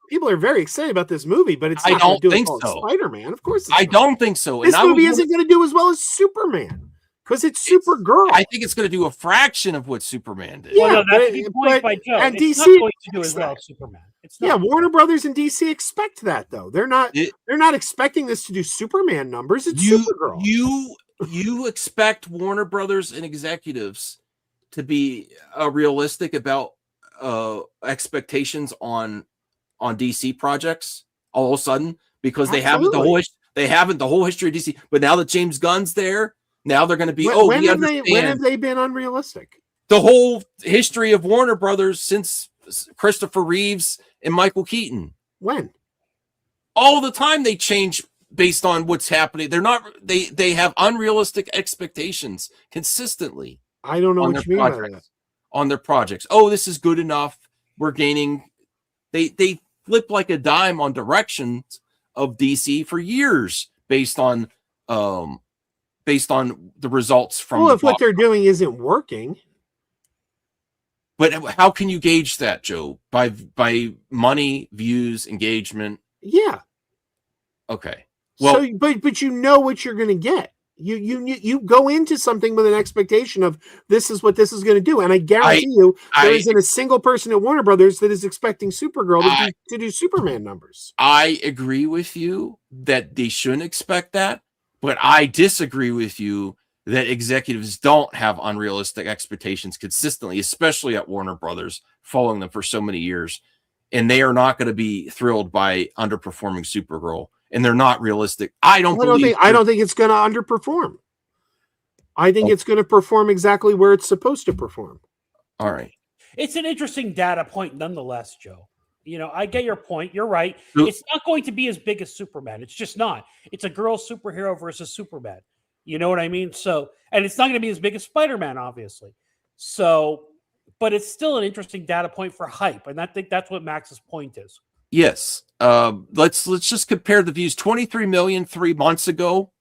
people are very excited about this movie, but it's not going to do as well as Spider-Man. Of course, I don't think so. This movie isn't going to do as well as Superman because it's Supergirl. I think it's going to do a fraction of what Superman did. Yeah, well, no, that's the point by Joe. And it's DC not going to do as well as Superman. It's not. Yeah, Warner Brothers and DC expect that though. They're not expecting this to do Superman numbers. It's Supergirl. You expect Warner Brothers and executives to be realistic about expectations on DC projects all of a sudden because they have the They haven't the whole history of DC. But now that James Gunn's there, now they're going to be. When have they been unrealistic? The whole history of Warner Brothers since Christopher Reeves and Michael Keaton. When? All the time they change based on what's happening. They're not. They have unrealistic expectations consistently. I don't know what you mean by that. On their projects. Oh, this is good enough. We're gaining. They flip like a dime on directions of DC for years based on the results from. Well, if what they're doing isn't working. But how can you gauge that, Joe? By money, views, engagement? Yeah. Okay. Well, so, but you know what you're going to get. You go into something with an expectation of this is what this is going to do, and I guarantee there isn't a single person at Warner Brothers that is expecting Supergirl to do Superman numbers. I agree with you that they shouldn't expect that, but I disagree with you that executives don't have unrealistic expectations consistently, especially at Warner Brothers, following them for so many years, and they are not going to be thrilled by underperforming Supergirl. And they're not realistic. I don't think it's going to underperform. I think it's going to perform exactly where it's supposed to perform. All right. It's an interesting data point nonetheless, Joe. I get your point. You're right. It's not going to be as big as Superman. It's just not. It's a girl superhero versus Superman. You know what I mean? So, and it's not going to be as big as Spider-Man, obviously. So, but it's still an interesting data point for hype. And I think that's what Max's point is. Yes. Let's just compare the views. 23 million 3 months ago.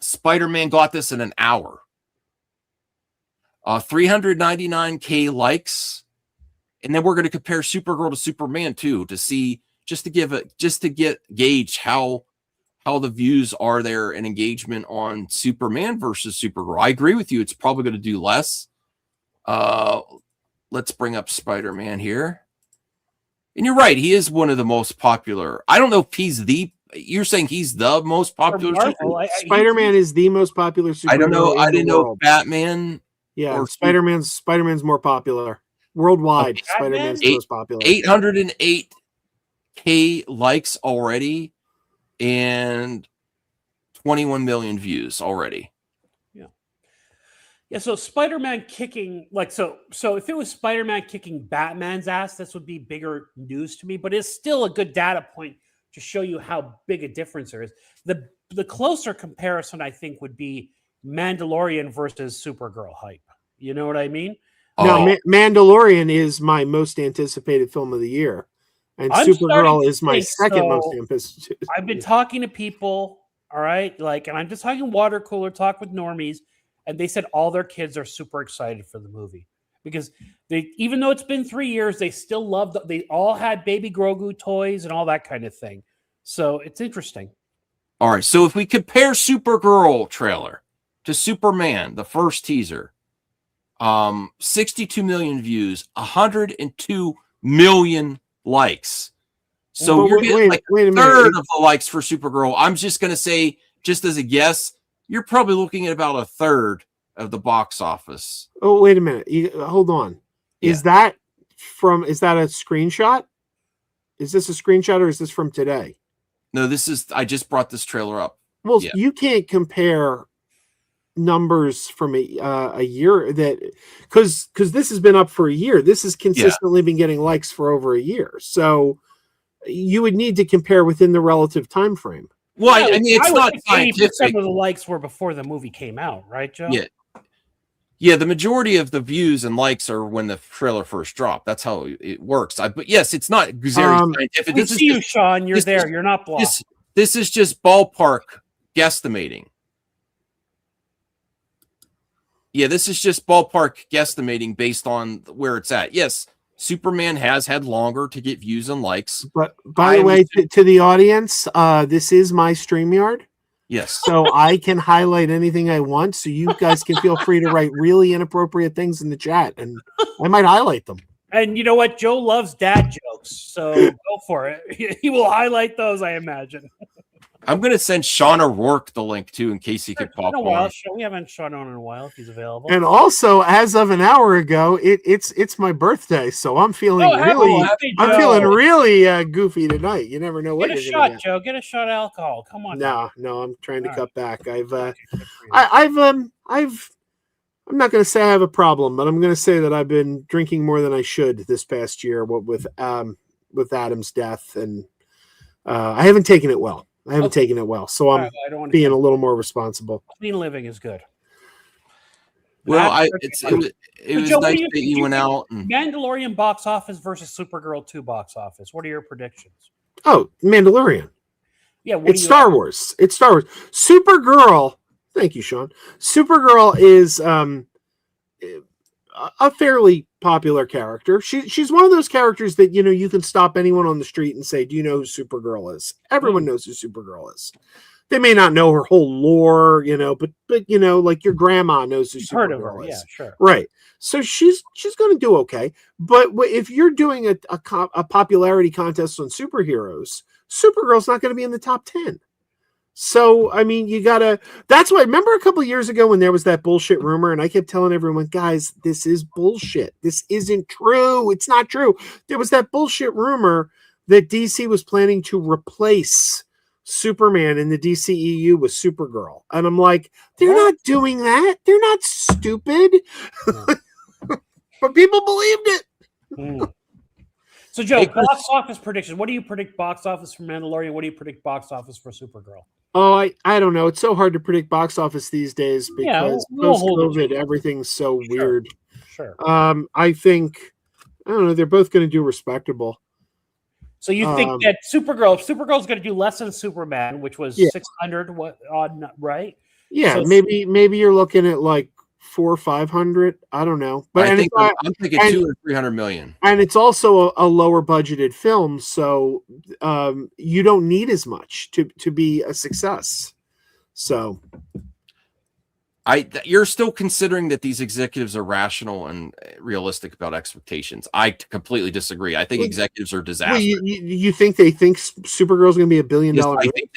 Spider-Man got this in an hour. 399K likes. And then we're going to compare Supergirl to Superman too, to see, just to gauge how the views are there and engagement on Superman versus Supergirl. I agree with you. It's probably going to do less. Let's bring up Spider-Man here. And you're right. He is one of the most popular. I don't know if you're saying he's the most popular. Spider-Man is the most popular superhero. I don't know. I didn't know if Batman. Yeah, Spider-Man's more popular worldwide. Okay. Spider-Man's the most popular. 808K likes already, and 21 million views already. Yeah, so Spider-Man kicking, so if it was Spider-Man kicking Batman's ass, this would be bigger news to me, but it's still a good data point to show you how big a difference there is. The closer comparison, I think, would be Mandalorian versus Supergirl hype. You know what I mean? No, Mandalorian is my most anticipated film of the year, and Supergirl is my second most anticipated. I've been talking to people, all right, and I'm just talking water cooler talk with normies, and they said all their kids are super excited for the movie because even though it's been 3 years, they still love they all had Baby Grogu toys and all that kind of thing. So it's interesting. All right. So if we compare Supergirl trailer to Superman, the first teaser, 62 million views, 102 million likes. So you're getting a third of the likes for Supergirl. I'm just going to say, just as a guess, you're probably looking at about a third of the box office. Oh, wait a minute. Hold on. Yeah. Is that a screenshot? Is this a screenshot or is this from today? No, I just brought this trailer up. Well, you can't compare numbers from a year because this has been up for a year. This has consistently been getting likes for over a year. So you would need to compare within the relative time frame. Well, I mean, it's not scientific. 80% of the likes were before the movie came out, right, Joe? Yeah. The majority of the views and likes are when the trailer first dropped. That's how it works. But yes, it's not very scientific. We see you, Sean. You're there. You're not blocked. This is just ballpark guesstimating. Yeah, this is just ballpark guesstimating based on where it's at. Yes, Superman has had longer to get views and likes. But by the way, to the audience, this is my StreamYard. Yes. So I can highlight anything I want. So you guys can feel free to write really inappropriate things in the chat, and I might highlight them. And you know what? Joe loves dad jokes, so go for it. He will highlight those, I imagine. I'm gonna send Sean O'Rourke the link too, in case he could pop on. We haven't Sean on in a while if he's available. And also, as of an hour ago, it's my birthday, so I'm feeling really goofy tonight. You never know what get a you're shot, get. Joe. Get a shot of alcohol. Come on. No, I'm trying to cut back. I'm not going to say I have a problem, but I'm going to say that I've been drinking more than I should this past year with Adam's death, and I haven't taken it well. So I'm being a little more responsible. Clean living is good. Well, it was Joe, nice that you went out. Mandalorian box office versus Supergirl 2 box office. What are your predictions? Oh, Mandalorian. Yeah, it's Star Wars. It's Star Wars. Supergirl. Thank you, Sean. Supergirl is a fairly popular character. She's one of those characters that you can stop anyone on the street and say, "Do you know who Supergirl is?" Everyone knows who Supergirl is. They may not know her whole lore, but like your grandma knows who Supergirl is. Yeah, sure. Right. So she's going to do okay. But if you're doing a popularity contest on superheroes, Supergirl's not going to be in the top 10. So, I mean, that's why, remember a couple of years ago when there was that bullshit rumor and I kept telling everyone, guys, this is bullshit. This isn't true. It's not true. There was that bullshit rumor that DC was planning to replace Superman in the DCEU with Supergirl. And I'm like, they're not doing that. They're not stupid. But people believed it. So, Joe, box office predictions. What do you predict box office for Mandalorian? What do you predict box office for Supergirl? Oh, I don't know. It's so hard to predict box office these days because post-COVID, everyth's so weird. Sure. I think, I don't know, they're both going to do respectable. So you think that Supergirl's going to do less than Superman, which was 600, right? Yeah, so maybe you're looking at like 400 or 500. I don't know, but I'm thinking 200 or 300 million. And it's also a lower budgeted film, so you don't need as much to be a success. So, you're still considering that these executives are rational and realistic about expectations. I completely disagree. I think executives are disastrous. You think they think Supergirl's going to be $1 billion?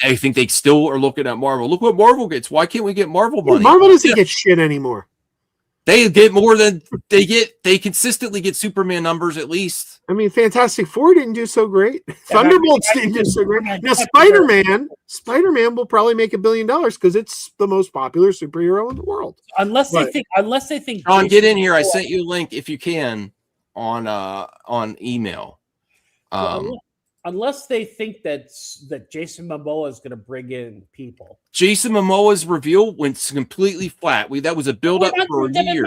I think they still are looking at Marvel. Look what Marvel gets. Why can't we get Marvel money? Marvel doesn't get shit anymore. They get more than they get. They consistently get Superman numbers at least. I mean, Fantastic Four didn't do so great. Thunderbolts didn't do so great. Now, Spider-Man will probably make $1 billion because it's the most popular superhero in the world. Unless they think. John, get in here. I sent you a link if you can on email. Unless they think that Jason Momoa is going to bring in people. Jason Momoa's reveal went completely flat. That was a build-up for a year.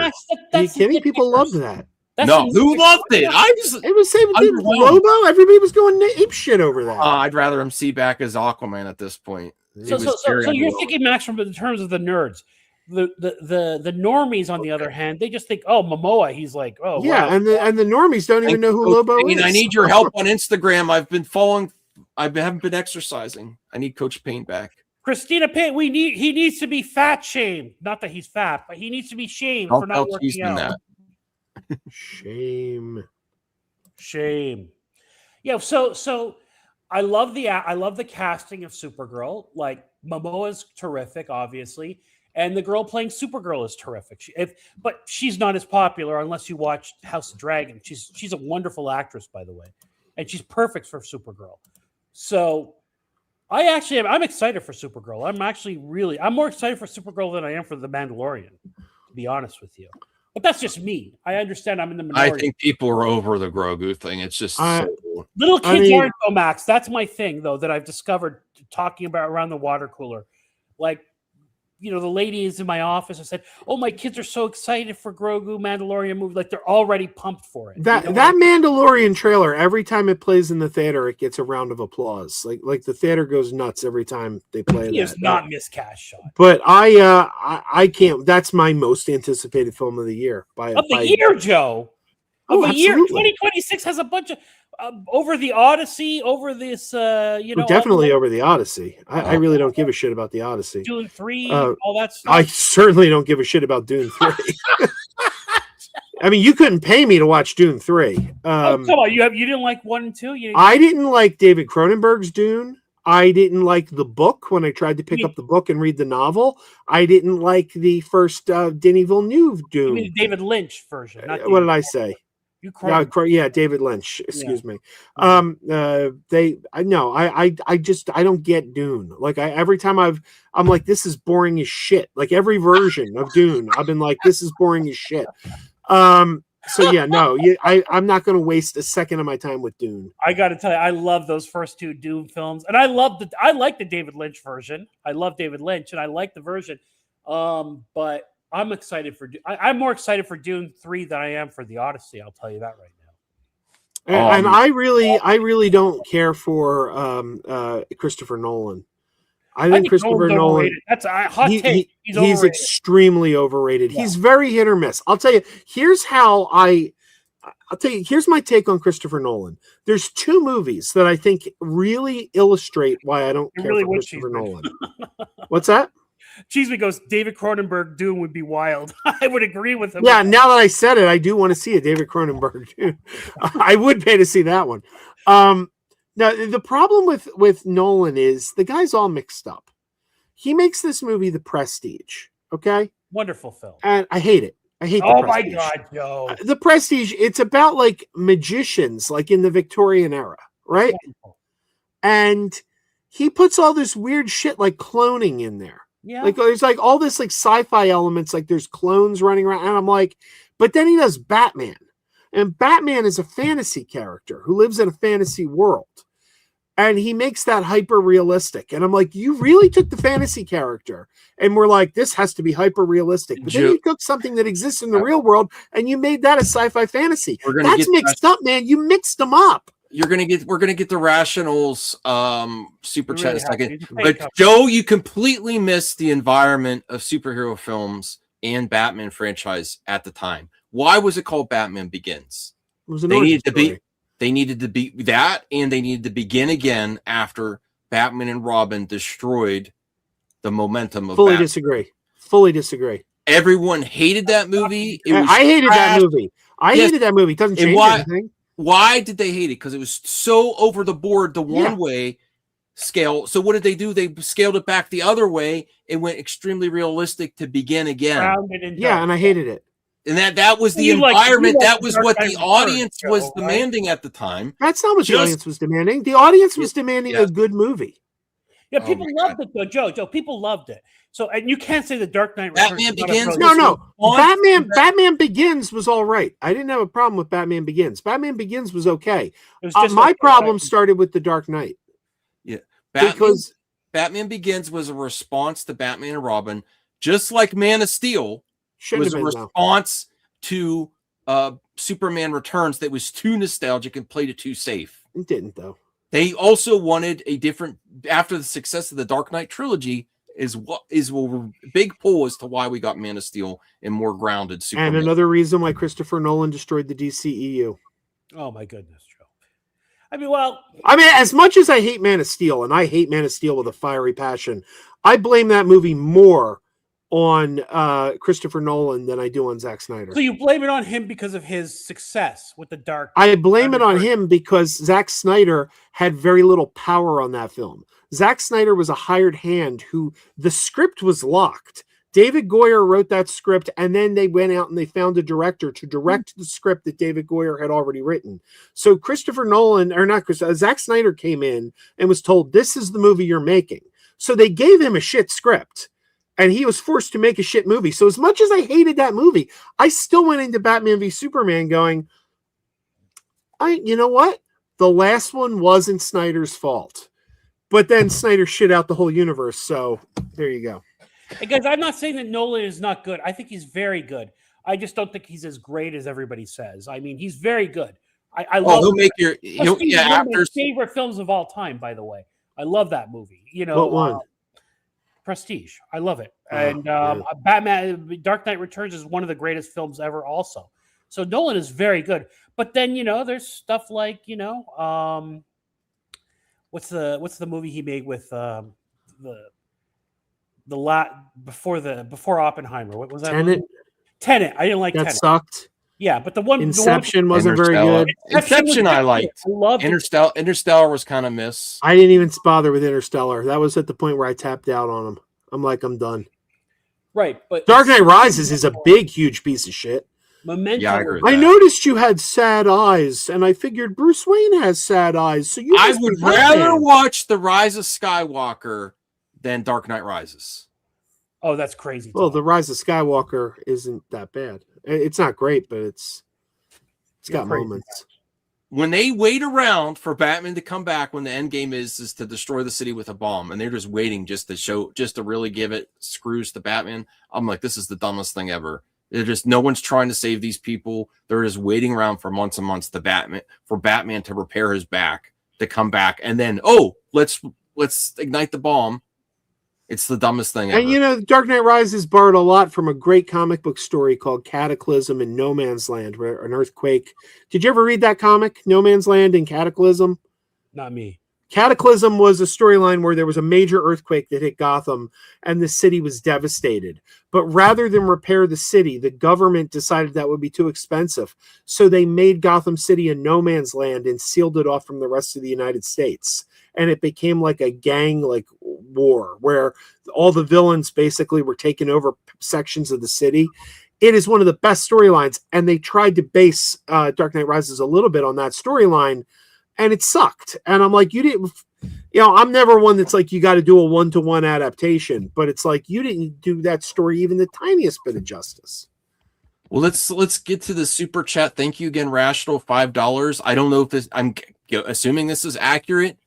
Are you kidding? People loved that. Who loved it? It was same with Lobo. Everybody was going ape shit over that. I'd rather him see back as Aquaman at this point. So you're thinking, Max, from in terms of the nerds. The normies, on the other hand, they just think, oh, Momoa, he's like, oh, yeah, wow. and the normies don't even know who Lobo is. I need your help on Instagram. I've been following. I haven't been exercising. I need Coach Payne back. Christina Payne, he needs to be fat shamed. Not that he's fat, but he needs to be shamed for not working out. Shame. Yeah. So I love the casting of Supergirl. Like, Momoa's terrific, obviously. And the girl playing Supergirl is terrific. But she's not as popular unless you watch House of Dragon. She's a wonderful actress, by the way, and she's perfect for Supergirl. So I'm excited for Supergirl. I'm more excited for Supergirl than I am for the Mandalorian, to be honest with you. But that's just me. I understand I'm in the minority. I think people are over the Grogu thing. It's just little kids aren't though, Max. That's my thing, though, that I've discovered talking about around the water cooler, like. The ladies in my office have said, "Oh, my kids are so excited for Grogu Mandalorian movie! Like, they're already pumped for it." That Mandalorian trailer, every time it plays in the theater, it gets a round of applause. Like the theater goes nuts every time they play it. It's not miscast shot. But I can't. That's my most anticipated film of the year. Year, Joe. Of the year, 2026 has a bunch of over the Odyssey, over this, definitely over the Odyssey. I really don't give a shit about the Odyssey. Dune 3, all that stuff. I certainly don't give a shit about Dune 3. I mean, you couldn't pay me to watch Dune 3. Come on, you didn't like 1 and 2? I didn't like David Cronenberg's Dune. I didn't like the book when I tried to pick up the book and read the novel. I didn't like the first Denis Villeneuve You Dune. mean the David Lynch version? Not What David did I say? You Cronenberg. Yeah, David Lynch. Excuse me. Mhm. I don't get Dune. Like every time I'm like, this is boring as shit. Like every version of Dune, I've been like, this is boring as shit. So yeah, no, I'm not going to waste a second of my time with Dune. I got to tell you, I love those first two Dune films, and I like the David Lynch version. I love David Lynch, and I like the version. But I'm excited for. I'm more excited for Dune 3 than I am for the Odyssey. I'll tell you that right now. And I really don't care for Christopher Nolan. I think Christopher Nolan's Nolan. overrated. That's a hot take. He's He's extremely overrated. Yeah. He's very hit or miss. I'll tell you. Here's my take on Christopher Nolan. There's two movies that I think really illustrate why I don't care for Christopher Nolan. What's that? Cheeseman goes, David Cronenberg Dune would be wild. I would agree with him. Yeah, now that I said it, I do want to see a David Cronenberg Dune. I would pay to see that one. Now, the problem with Nolan is the guy's all mixed up. He makes this movie The Prestige, okay? Wonderful film. And I hate it. I hate The Prestige. My God, Joe. The Prestige, it's about like magicians, like in the Victorian era, right? Wonderful. And he puts all this weird shit like cloning in there. Yeah. Like there's like all this like sci-fi elements, like there's clones running around. And I'm like, but then he does Batman. And Batman is a fantasy character who lives in a fantasy world. And he makes that hyper realistic. And I'm like, you really took the fantasy character and we're like, this has to be hyper realistic. But then you took something that exists in the real world and you made that a sci-fi fantasy. That's mixed up, man. You mixed them up. We're gonna get the Rationals super chat in a second. But Joe, you completely missed the environment of superhero films and Batman franchise at the time. Why was it called Batman Begins? It was an origin story. They needed to be that, and they needed to begin again after Batman and Robin destroyed the momentum of Fully Batman. disagree. Everyone hated that movie. I hated that movie. I hated that movie. It doesn't change anything. Why did they hate it? Because it was so over the board, the one-way scale. So what did they do? They scaled it back the other way and went extremely realistic to begin again. And I hated it. And that was the environment. That was what the audience was demanding at the time. That's not what the audience was demanding. The audience was demanding a good movie. Yeah, people loved it though, Joe. People loved it. So, and you can't say the Dark Knight Batman Begins. No. Batman Begins was all right. I didn't have a problem with Batman Begins. Batman Begins was okay. My problem started with the Dark Knight. Yeah, because Batman Begins was a response to Batman and Robin, just like Man of Steel. Was a response to Superman Returns that was too nostalgic and played it too safe. It didn't, though. They also wanted a different, after the success of the Dark Knight trilogy, is a big pull as to why we got Man of Steel and more grounded Superman. And another reason why Christopher Nolan destroyed the DCEU. Oh, my goodness, Joe. As much as I hate Man of Steel, and I hate Man of Steel with a fiery passion, I blame that movie more on Christopher Nolan than I do on Zack Snyder. So you blame it on him because of his success with the Dark. I blame it on him because Zack Snyder had very little power on that film. Zack Snyder was a hired hand who the script was locked. David Goyer wrote that script, and then they went out and they found a director to direct the script that David Goyer had already written. So Zack Snyder came in and was told, this is the movie you're making. So they gave him a shit script. And he was forced to make a shit movie. So as much as I hated that movie, I still went into Batman v Superman going, you know what? The last one wasn't Snyder's fault. But then Snyder shit out the whole universe. So there you go. Hey guys, I'm not saying that Nolan is not good. I think he's very good. I just don't think he's as great as everybody says. I mean, he's very good. I love he'll make one of my favorite films of all time, by the way. I love that movie. What one? Prestige. I love it. And Batman Dark Knight Returns is one of the greatest films ever also. So Nolan is very good. But then, there's stuff like, what's the movie he made with before Oppenheimer? What was that? Tenet. Tenet. I didn't like Tenet. That sucked. Yeah, but the one Inception wasn't very Interstellar. good. Inception I liked. I loved it. Interstellar was kind of miss. I didn't even bother with Interstellar. That was at the point where I tapped out on him. I'm like, I'm done. Right, but Dark Knight Rises is a big, huge piece of shit. Memento. Yeah, I agree with I that. noticed you had sad eyes, and I figured Bruce Wayne has sad eyes. So you I must would be Batman. rather watch The Rise of Skywalker than Dark Knight Rises. Oh, that's crazy. Well, Tom. The Rise of Skywalker isn't that bad. It's not great, but it's You're got crazy. moments. When they wait around for Batman to come back, when the end game is to destroy the city with a bomb, and they're just waiting just to really give it screws to Batman, I'm like, this is the dumbest thing ever. They're just no one's trying to save these people. They're just waiting around for months and months for Batman to repair his back, to come back, and then let's ignite the bomb. It's the dumbest thing ever. And you know, Dark Knight Rises borrowed a lot from a great comic book story called Cataclysm in No Man's Land, where an earthquake. Did you ever read that comic, No Man's Land and Cataclysm? Not me. Cataclysm was a storyline where there was a major earthquake that hit Gotham and the city was devastated. But rather than repair the city, the government decided that would be too expensive. So they made Gotham City a no man's land and sealed it off from the rest of the United States. And it became like a gang war where all the villains basically were taking over sections of the city. It is one of the best storylines. And they tried to base Dark Knight Rises a little bit on that storyline. And it sucked. And I'm like, I'm never one that's like, you got to do a 1-to-1 adaptation, but it's like, you didn't do that story even the tiniest bit of justice. Well, let's get to the super chat. Thank you again, Rational, $5. I don't know if this, I'm assuming this is accurate.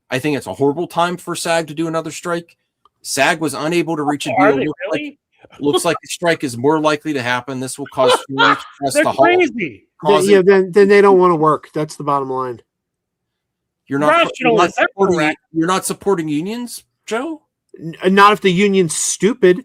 I think it's a horrible time for SAG to do another strike. SAG was unable to reach a deal. Are they really? Looks like the strike is more likely to happen. This will cause stress They're to halt. crazy. Then they don't want to work. That's the bottom line. You're not supporting, correct? you're not supporting unions, Joe? Not if the union's stupid.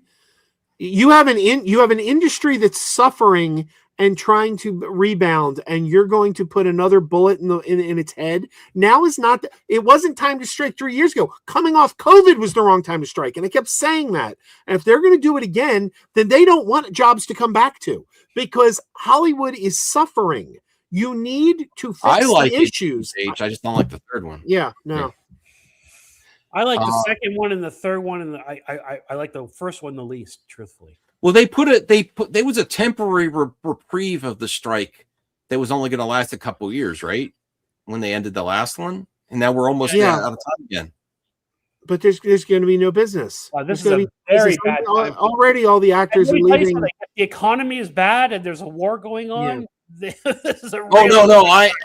You have an industry that's suffering and trying to rebound, and you're going to put another bullet in its head. Now is not. It wasn't time to strike 3 years ago. Coming off COVID was the wrong time to strike, and I kept saying that. And if they're going to do it again, then they don't want jobs to come back to, because Hollywood is suffering. You need to fix the issues. I just don't like the third one. Yeah, no. I like the second one and the third one, and I like the first one the least, truthfully. Well, there was a temporary reprieve of the strike that was only going to last a couple years, right? When they ended the last one, and now we're almost out of time again. But there's going to be no business. This is a very bad time. Already, all the actors are leaving. The economy is bad, and there's a war going on. Yeah. This is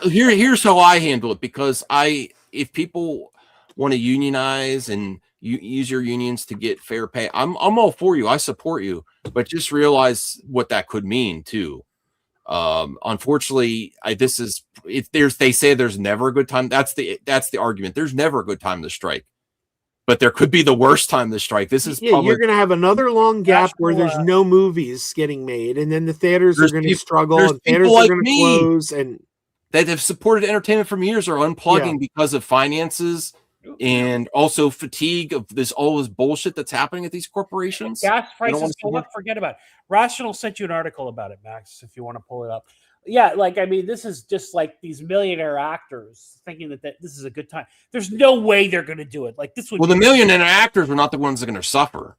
Here's how I handle it, because if people want to unionize and you use your unions to get fair pay, I'm all for you. I support you, but just realize what that could mean too. Unfortunately, they say there's never a good time. That's the argument. There's never a good time to strike, but there could be the worst time to strike. This is you're going to have another long gap where there's no movies getting made, and then the theaters are going to struggle, and theaters are going to close, and that have supported entertainment for years are unplugging because of finances and also fatigue of all this bullshit that's happening at these corporations. Gas prices go up. Forget about it. Rational sent you an article about it, Max, if you want to pull it up. Yeah, this is just like these millionaire actors thinking that this is a good time. There's no way they're going to do it. The millionaire actors are not the ones that are going to suffer.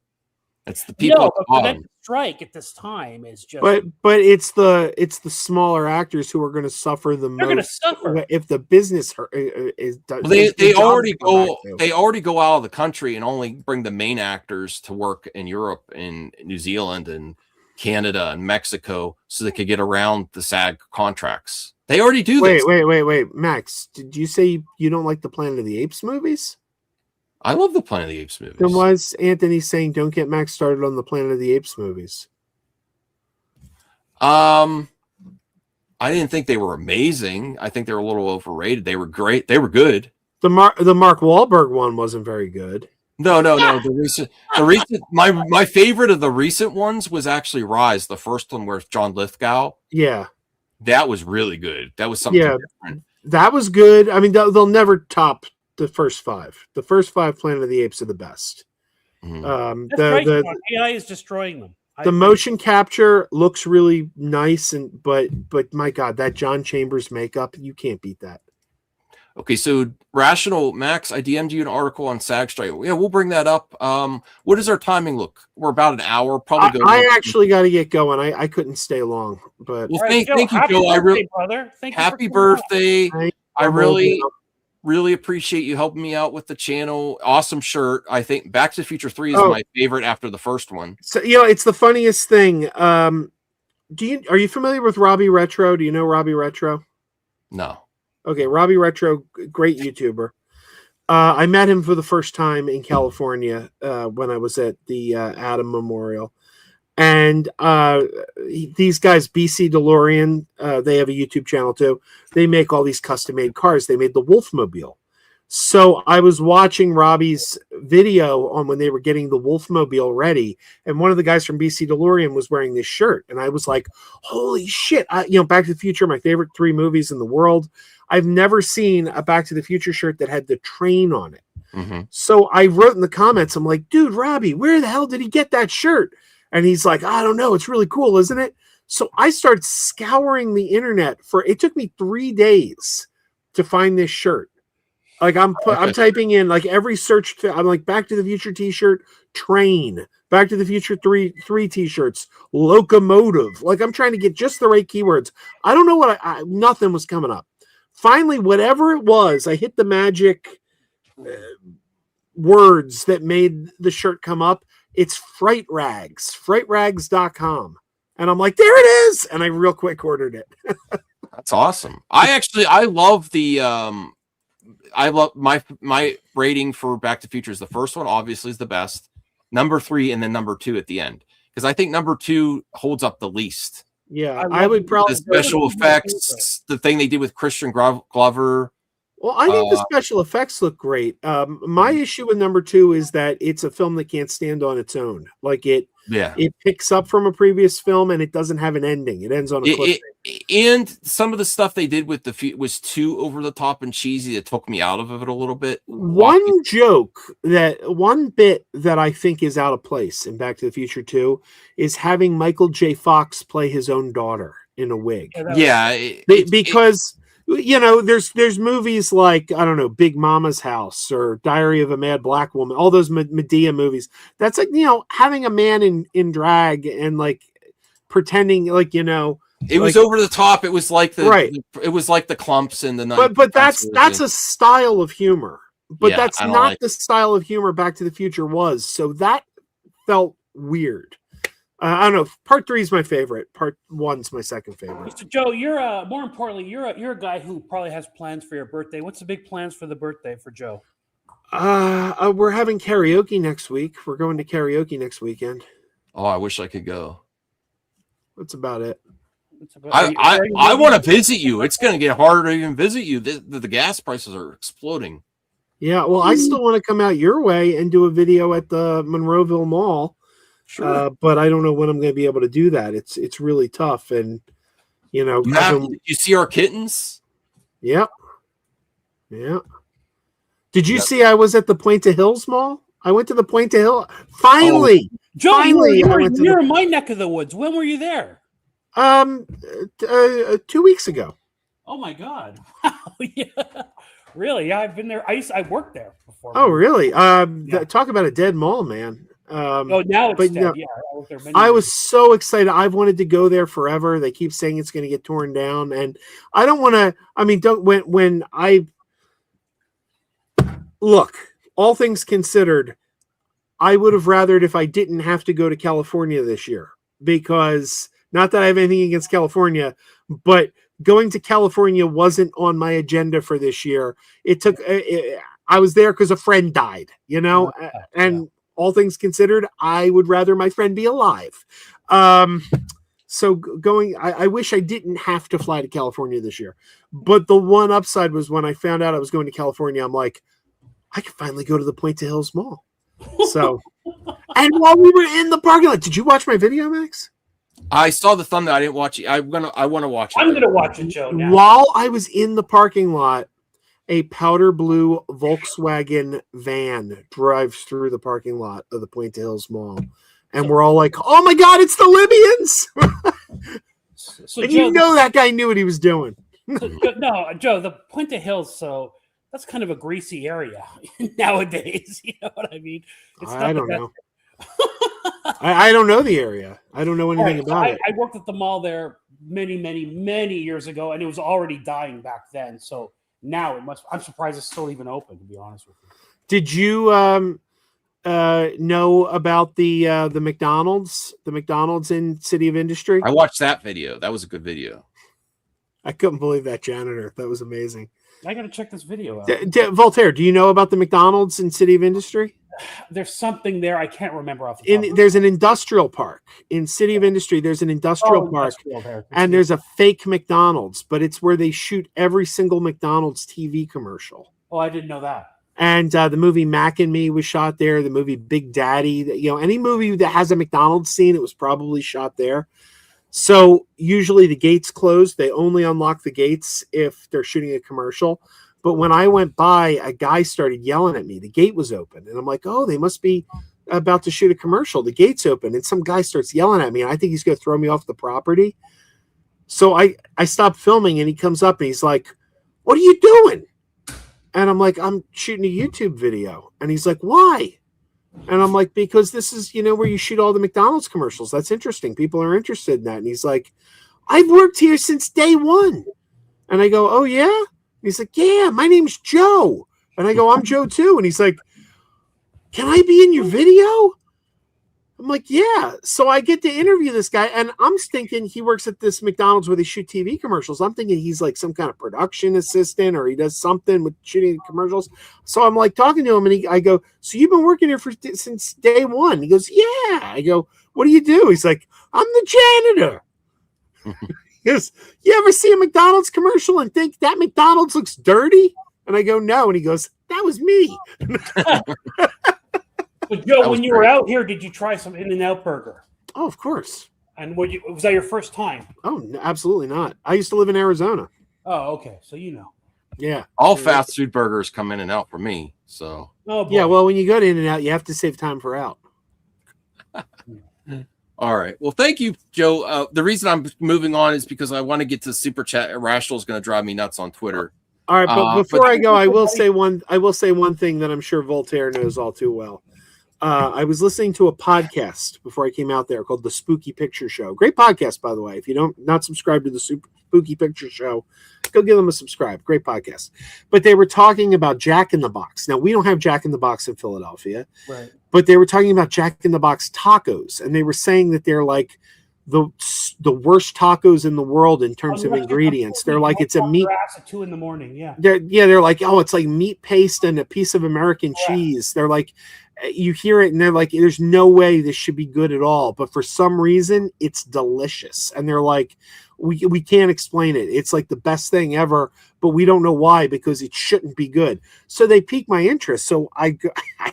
It's the people. But that strike at this time is just. But it's the smaller actors who are going to suffer the most. They're going to suffer if the business is. They already go out of the country and only bring the main actors to work in Europe and New Zealand and Canada and Mexico, so they could get around the SAG contracts. They already do this. Wait, Max, did you say you don't like the Planet of the Apes movies? I love the Planet of the Apes movies. Then why is Anthony saying don't get Max started on the Planet of the Apes movies? I didn't think they were amazing. I think they were a little overrated. They were great. They were good. The Mark Wahlberg one wasn't very good. No. The recent my favorite of the recent ones was actually Rise, the first one where John Lithgow. Yeah. That was really good. That was something different. That was good. I mean, they'll never top the first five. The first five Planet of the Apes are the best. AI is destroying them. The motion capture looks really nice, but my God, that John Chambers makeup, you can't beat that. Okay, so Rational Max, I DM'd you an article on SAG strike. Yeah, we'll bring that up. What does our timing look? We're about an hour, probably. I actually got to get going. I couldn't stay long, but well, thank you, Joe. I really, brother. Happy birthday! I really appreciate you helping me out with the channel. Awesome shirt. I think Back to the Future 3 is my favorite after the first one. So it's the funniest thing. Are you familiar with Robbie Retro? Do you know Robbie Retro? No. Okay, Robbie Retro, great YouTuber. I met him for the first time in California when I was at the Adam Memorial. And these guys, BC DeLorean, they have a YouTube channel too. They make all these custom-made cars. They made the Wolfmobile. So I was watching Robbie's video on when they were getting the Wolfmobile ready, and one of the guys from BC DeLorean was wearing this shirt, and I was like, "Holy shit!" Back to the Future, my favorite 3 movies in the world. I've never seen a Back to the Future shirt that had the train on it. Mm-hmm. So I wrote in the comments, I'm like, "Dude, Robbie, where the hell did he get that shirt?" And he's like, "I don't know. It's really cool, isn't it?" So I started scouring the internet it took me 3 days to find this shirt. Like I'm typing in like every search. I'm like Back to the Future T-shirt, train, Back to the Future 3 T-shirts, locomotive. Like I'm trying to get just the right keywords. I don't know what nothing was coming up. Finally, whatever it was, I hit the magic words that made the shirt come up. It's Fright Rags, FrightRags.com. And I'm like, there it is. And I real quick ordered it. That's awesome. I love the, I love my rating for Back to the Future is the first one, obviously, is the best. Number 3, and then number 2 at the end. Because I think number 2 holds up the least. Yeah, I would probably the special effects, the thing they did with Christian Glover. Well, I think the special effects look great. My issue with number 2 is that it's a film that can't stand on its own. Like it picks up from a previous film and it doesn't have an ending. It ends on a cliffhanger. And some of the stuff they did with was too over the top and cheesy. That took me out of it a little bit. One bit that I think is out of place in Back to the Future 2 is having Michael J. Fox play his own daughter in a wig. Because there's movies like, I don't know, Big Mama's House or Diary of a Mad Black Woman, all those Medea movies. That's like, having a man in drag and like pretending like, it was over the top. It was like it was like the clumps in the night. But that's a style of humor. But that's not the style of humor Back to the Future was. So that felt weird. I don't know. Part 3 is my favorite. Part 1's my second favorite. So Joe, you're more importantly, you're a guy who probably has plans for your birthday. What's the big plans for the birthday for Joe? We're having karaoke next week. We're going to karaoke next weekend. Oh, I wish I could go. That's about it. I want to visit you. It's going to get harder to even visit you. The gas prices are exploding. Yeah, well, I still want to come out your way and do a video at the Monroeville Mall. Sure. But I don't know when I'm going to be able to do that. It's really tough. And, you see our kittens? Yep. Yeah. Did you see I was at the Puente Hills Mall? I went to the Puente Hill. Finally. Oh. Joe, finally, you're in my neck of the woods. When were you there? 2 weeks ago. Oh my God. Wow. Yeah. Really? Yeah, I've been there. I worked there before. Oh, really? Talk about a dead mall, man. Now it's dead. Yeah, I was so excited. I've wanted to go there forever. They keep saying it's going to get torn down, and I don't want to. I mean, when I look, all things considered, I would have rathered if I didn't have to go to California this year, because not that I have anything against California, but going to California wasn't on my agenda for this year. It took. I was there because a friend died, and. All things considered, I would rather my friend be alive. So going, I wish I didn't have to fly to California this year. But the one upside was when I found out I was going to California, I'm like, I could finally go to the Puente Hills Mall. So, and while we were in the parking lot, did you watch my video, Max? I saw the thumbnail. I didn't watch it. I want to watch it. I'm going to watch it, Joe. Now. While I was in the parking lot, a powder blue Volkswagen van drives through the parking lot of the Puente Hills Mall. And we're all like, oh my God, it's the Libyans. So And Joe, you know that guy knew what he was doing. no, Joe, the Puente Hills, so that's kind of a greasy area nowadays. You know what I mean? It's I not the don't best. know. I don't know the area. I don't know anything about it. I worked at the mall there many years ago, and it was already dying back then. So now I'm surprised it's still even open, to be honest with you. Did you know about the McDonald's in City of Industry? I watched that video. That was a good video. I couldn't believe that janitor. That was amazing. I got to check this video out. Voltaire, do you know about the McDonald's in City of Industry? There's something there. I can't remember off the top. There's an industrial park in City of Industry. There's an industrial park, and there's a fake McDonald's, but it's where they shoot every single McDonald's TV commercial. Oh, I didn't know that. And the movie Mac and Me was shot there. The movie Big Daddy, any movie that has a McDonald's scene, it was probably shot there. So usually the gates close. They only unlock the gates if they're shooting a commercial. But when I went by, a guy started yelling at me. The gate was open. And I'm like, oh, they must be about to shoot a commercial. The gate's open. And some guy starts yelling at me. And I think he's going to throw me off the property. So I stopped filming, and he comes up and he's like, what are you doing? And I'm like, I'm shooting a YouTube video. And he's like, why? And I'm like, because this is, where you shoot all the McDonald's commercials. That's interesting. People are interested in that. And he's like, I've worked here since day one. And I go, oh, yeah? And he's like, yeah, my name's Joe. And I go, I'm Joe too. And he's like, can I be in your video? I'm like, yeah. So I get to interview this guy, and I'm thinking he works at this McDonald's where they shoot TV commercials. I'm thinking he's like some kind of production assistant, or he does something with shooting commercials. So I'm like talking to him, and I go, so you've been working here since day one? He goes, yeah. I go, what do you do? He's like, I'm the janitor. He goes, you ever see a McDonald's commercial and think that McDonald's looks dirty? And I go, no. And he goes, that was me. But Joe, when you were out here, did you try some In-N-Out burger? Oh, of course. And was that your first time? Oh, absolutely not. I used to live in Arizona. Oh, okay. So you know. Yeah. All fast food burgers come in and out for me. So. Oh, boy. Yeah, well, when you go to In-N-Out, you have to save time for out. All right. Well, thank you, Joe. The reason I'm moving on is because I want to get to Super Chat. Irrational is going to drive me nuts on Twitter. All right, but before I go, I will say one thing that I'm sure Voltaire knows all too well. I was listening to a podcast before I came out there called The Spooky Picture Show. Great podcast, by the way. If you not subscribe to the Spooky Picture Show, go give them a subscribe. Great podcast. But they were talking about Jack in the Box. Now, we don't have Jack in the Box in Philadelphia. Right. But they were talking about Jack in the Box tacos. And they were saying that they're like the worst tacos in the world in terms of ingredients. They're like, it's a meat at 2 a.m. Yeah. They're like, oh, it's like meat paste and a piece of American cheese. They're like, you hear it and they're like, there's no way this should be good at all. But for some reason, it's delicious. And they're like, we can't explain it. It's like the best thing ever, but we don't know why, because it shouldn't be good. So they piqued my interest. So I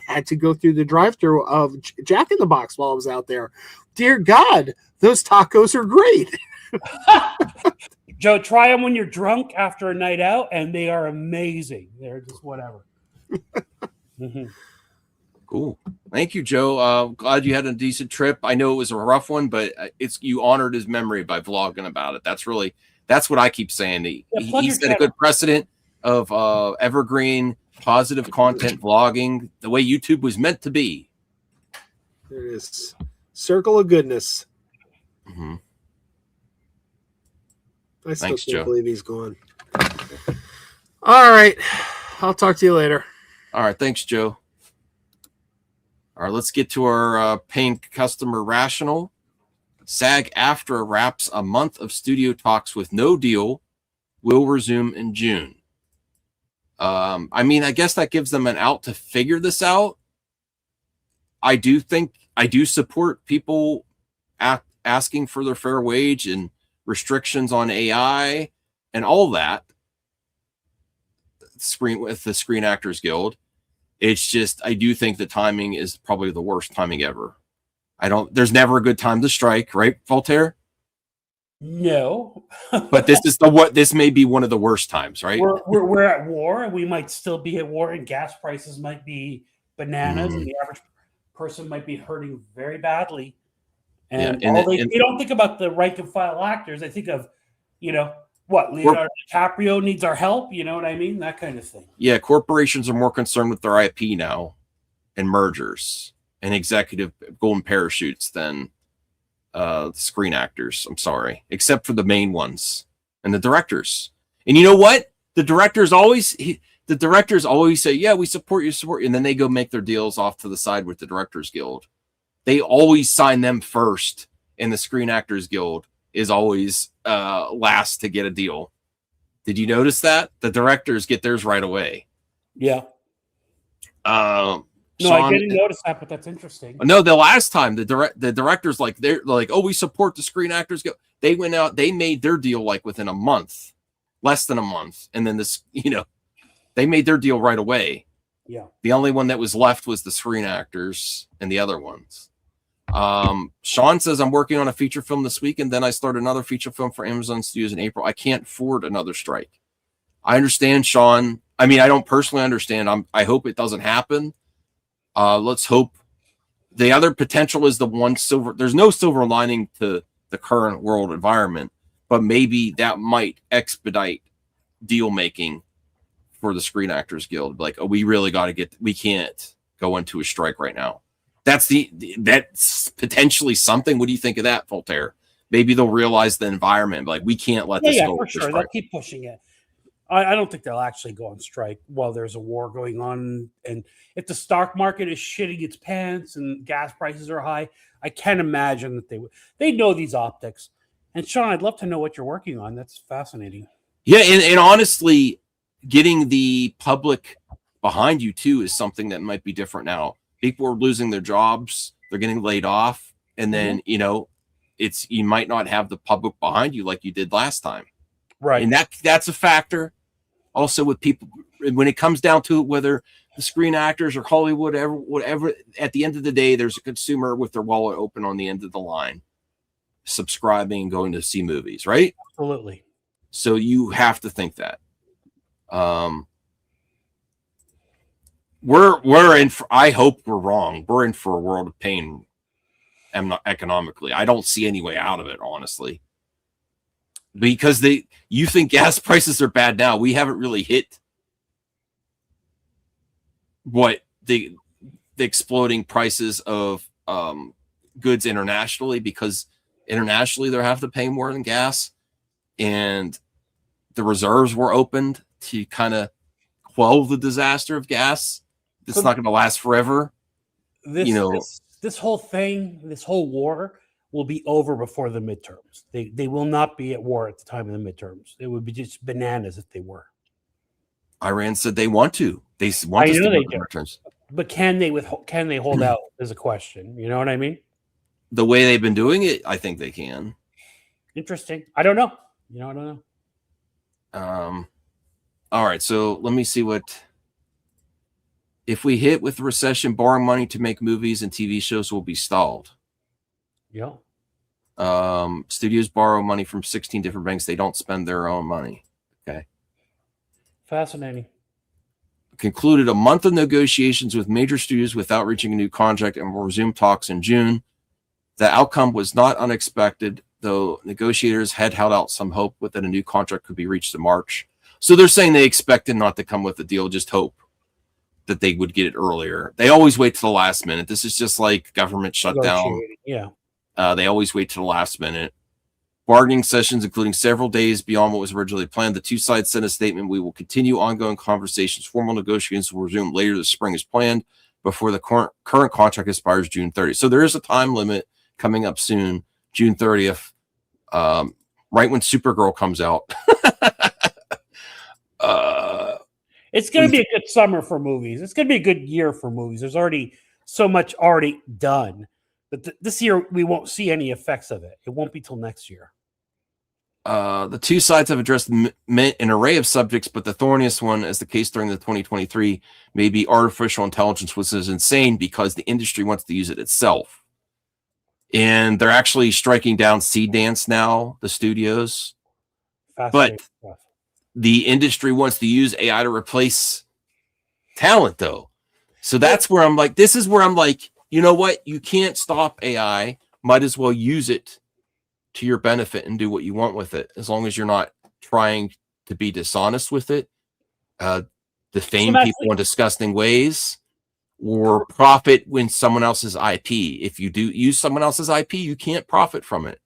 had to go through the drive-thru of Jack in the Box while I was out there. Dear God, those tacos are great. Joe, try them when you're drunk after a night out, and they are amazing. They're just whatever. Mm-hmm. Cool. Thank you, Joe. Glad you had a decent trip. I know it was a rough one, but you honored his memory by vlogging about it. That's what I keep saying. He set a good precedent of evergreen, positive content vlogging, the way YouTube was meant to be. There it is. Circle of goodness. Mm-hmm. I still Thanks, can't Joe. believe he's gone. All right. I'll talk to you later. All right. Thanks, Joe. All right, let's get to our paying customer Rational. SAG-AFTRA wraps a month of studio talks with no deal. Will resume in June. I guess that gives them an out to figure this out. I do support people asking for their fair wage and restrictions on AI and all that. With the Screen Actors Guild. It's just, I do think the timing is probably the worst timing ever. There's never a good time to strike, right, Voltaire? No. But this may be one of the worst times, right? We're at war, and we might still be at war, and gas prices might be bananas, and the average person might be hurting very badly. Yeah, And, and they don't think about the rank and file actors. They think of, what Leonardo DiCaprio needs our help. You know what I mean? That kind of thing. yeah, corporations are more concerned with their IP now and mergers and executive golden parachutes than screen actors. I'm sorry, except for the main ones and the directors. And you know what? The directors always say, "Yeah, we support you," and then they go make their deals off to the side with the Directors Guild. They always sign them first, and the Screen Actors Guild is always last to get a deal. Did you notice that? The directors get theirs right away. Yeah. Sean, I didn't notice that, but that's interesting. No, the last time the directors they're like, "Oh, we support the Screen Actors Guild." They went out, they made their deal like within a month, less than a month, and then they made their deal right away. Yeah. The only one that was left was the Screen Actors and the other ones. Sean says, "I'm working on a feature film this week, and then I start another feature film for Amazon Studios in April. I can't afford another strike." I understand, Sean. I mean, I don't personally understand. I hope it doesn't happen. Let's hope. The other potential is there's no silver lining to the current world environment, but maybe that might expedite deal making for the Screen Actors Guild. Like, oh, we really got to we can't go into a strike right now. That's potentially something. What do you think of that, Voltaire? Maybe they'll realize the environment. Like, we can't let this go. For sure. They'll keep pushing it. I don't think they'll actually go on strike while there's a war going on. And if the stock market is shitting its pants and gas prices are high, I can't imagine that they would. They know these optics. And Sean, I'd love to know what you're working on. That's fascinating. Yeah, and honestly, getting the public behind you too is something that might be different now. People are losing their jobs, they're getting laid off, and then you might not have the public behind you like you did last time. Right. And that's a factor. Also, with people, when it comes down to it, whether the Screen Actors or Hollywood, whatever, at the end of the day, there's a consumer with their wallet open on the end of the line, subscribing and going to see movies, right? Absolutely. So you have to think that. We're in for, I hope we're wrong. We're in for a world of pain economically. I don't see any way out of it, honestly. Because you think gas prices are bad now. We haven't really hit what the exploding prices of goods internationally, because internationally they have to pay more than gas, and the reserves were opened to kind of quell the disaster of gas. It's not going to last forever. This whole thing, this whole war will be over before the midterms. They will not be at war at the time of the midterms. It would be just bananas if they were. Iran said they want to. They want us to they do do. midterms. But can they hold out is a question. You know what I mean? The way they've been doing it, I think they can. Interesting. I don't know. I don't know. All right. So let me see what. If we hit with the recession, borrowing money to make movies and TV shows will be stalled. Yeah. Studios borrow money from 16 different banks. They don't spend their own money. Okay. Fascinating. Concluded a month of negotiations with major studios without reaching a new contract, and will resume talks in June. The outcome was not unexpected, though negotiators had held out some hope that a new contract could be reached in March. So they're saying they expected not to come with a deal, just hope that they would get it earlier. They always wait to the last minute. This is just like government shutdown. Yeah. They always wait to the last minute. Bargaining sessions, including several days beyond what was originally planned. The two sides sent a statement. We will continue ongoing conversations. Formal negotiations will resume later this spring as planned, before the current contract expires June 30th. So there is a time limit coming up soon, June 30th, right when Supergirl comes out. It's going to be a good summer for movies. It's going to be a good year for movies. There's already so much already done. But this year, we won't see any effects of it. It won't be till next year. The two sides have addressed an array of subjects, but the thorniest one, as the case during the 2023, may be artificial intelligence, which is insane because the industry wants to use it itself. And they're actually striking down Seed Dance now, the studios. But the industry wants to use AI to replace talent, though. So that's where I'm like, this is where I'm like, you know what? You can't stop AI. Might as well use it to your benefit and do what you want with it, as long as you're not trying to be dishonest with it, defame people in disgusting ways, or profit when someone else's IP. If you do use someone else's IP, you can't profit from it.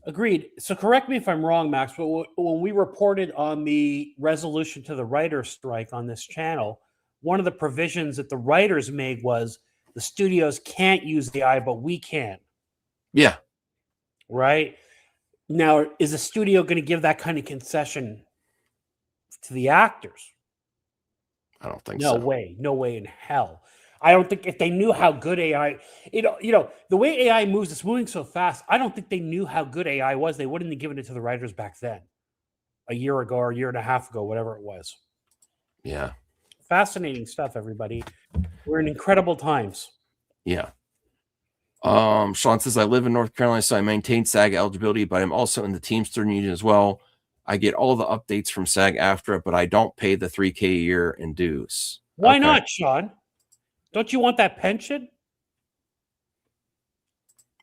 Agreed. So correct me if I'm wrong, Max, but when we reported on the resolution to the writer's strike on this channel, one of the provisions that the writers made was the studios can't use AI, but we can. Yeah. Right? Now, is the studio going to give that kind of concession to the actors? I don't think so. No way. No way in hell. I don't think if they knew how good AI, the way AI moves, it's moving so fast. I don't think they knew how good AI was. They wouldn't have given it to the writers back then, a year ago or a year and a half ago, whatever it was. Yeah. Fascinating stuff, everybody. We're in incredible times. Yeah. Sean says, I live in North Carolina, so I maintain SAG eligibility, but I'm also in the Teamster union as well. I get all the updates from SAG-AFTRA, but I don't pay the $3,000 a year in dues. Why not, Sean? Don't you want that pension?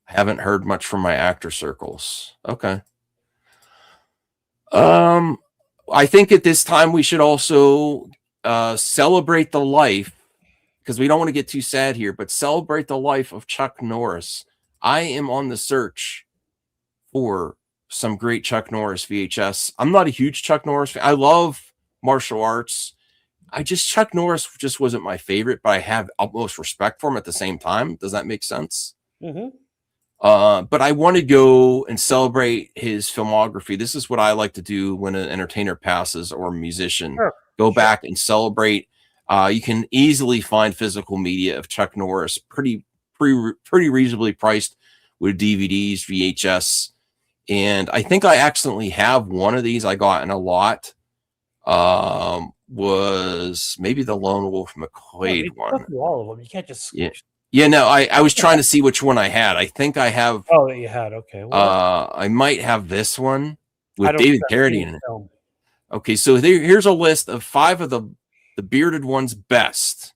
I haven't heard much from my actor circles. Okay. I think at this time we should also celebrate the life, because we don't want to get too sad here, but celebrate the life of Chuck Norris. I am on the search for some great Chuck Norris VHS. I'm not a huge Chuck Norris fan. I love martial arts. Chuck Norris just wasn't my favorite, but I have utmost respect for him at the same time. Does that make sense? Mm-hmm. But I want to go and celebrate his filmography. This is what I like to do when an entertainer passes or a musician. Sure. Go back and celebrate. You can easily find physical media of Chuck Norris, pretty reasonably priced, with DVDs, VHS. And I think I accidentally have one of these I got in a lot. Was maybe the Lone Wolf McQuade one. All of them. You can't just. Yeah. No, I was trying to see which one I had. I think I have. Oh, that you had. Okay. Well, I might have this one with David Carradine in it. Okay, so here's a list of 5 of the bearded one's best.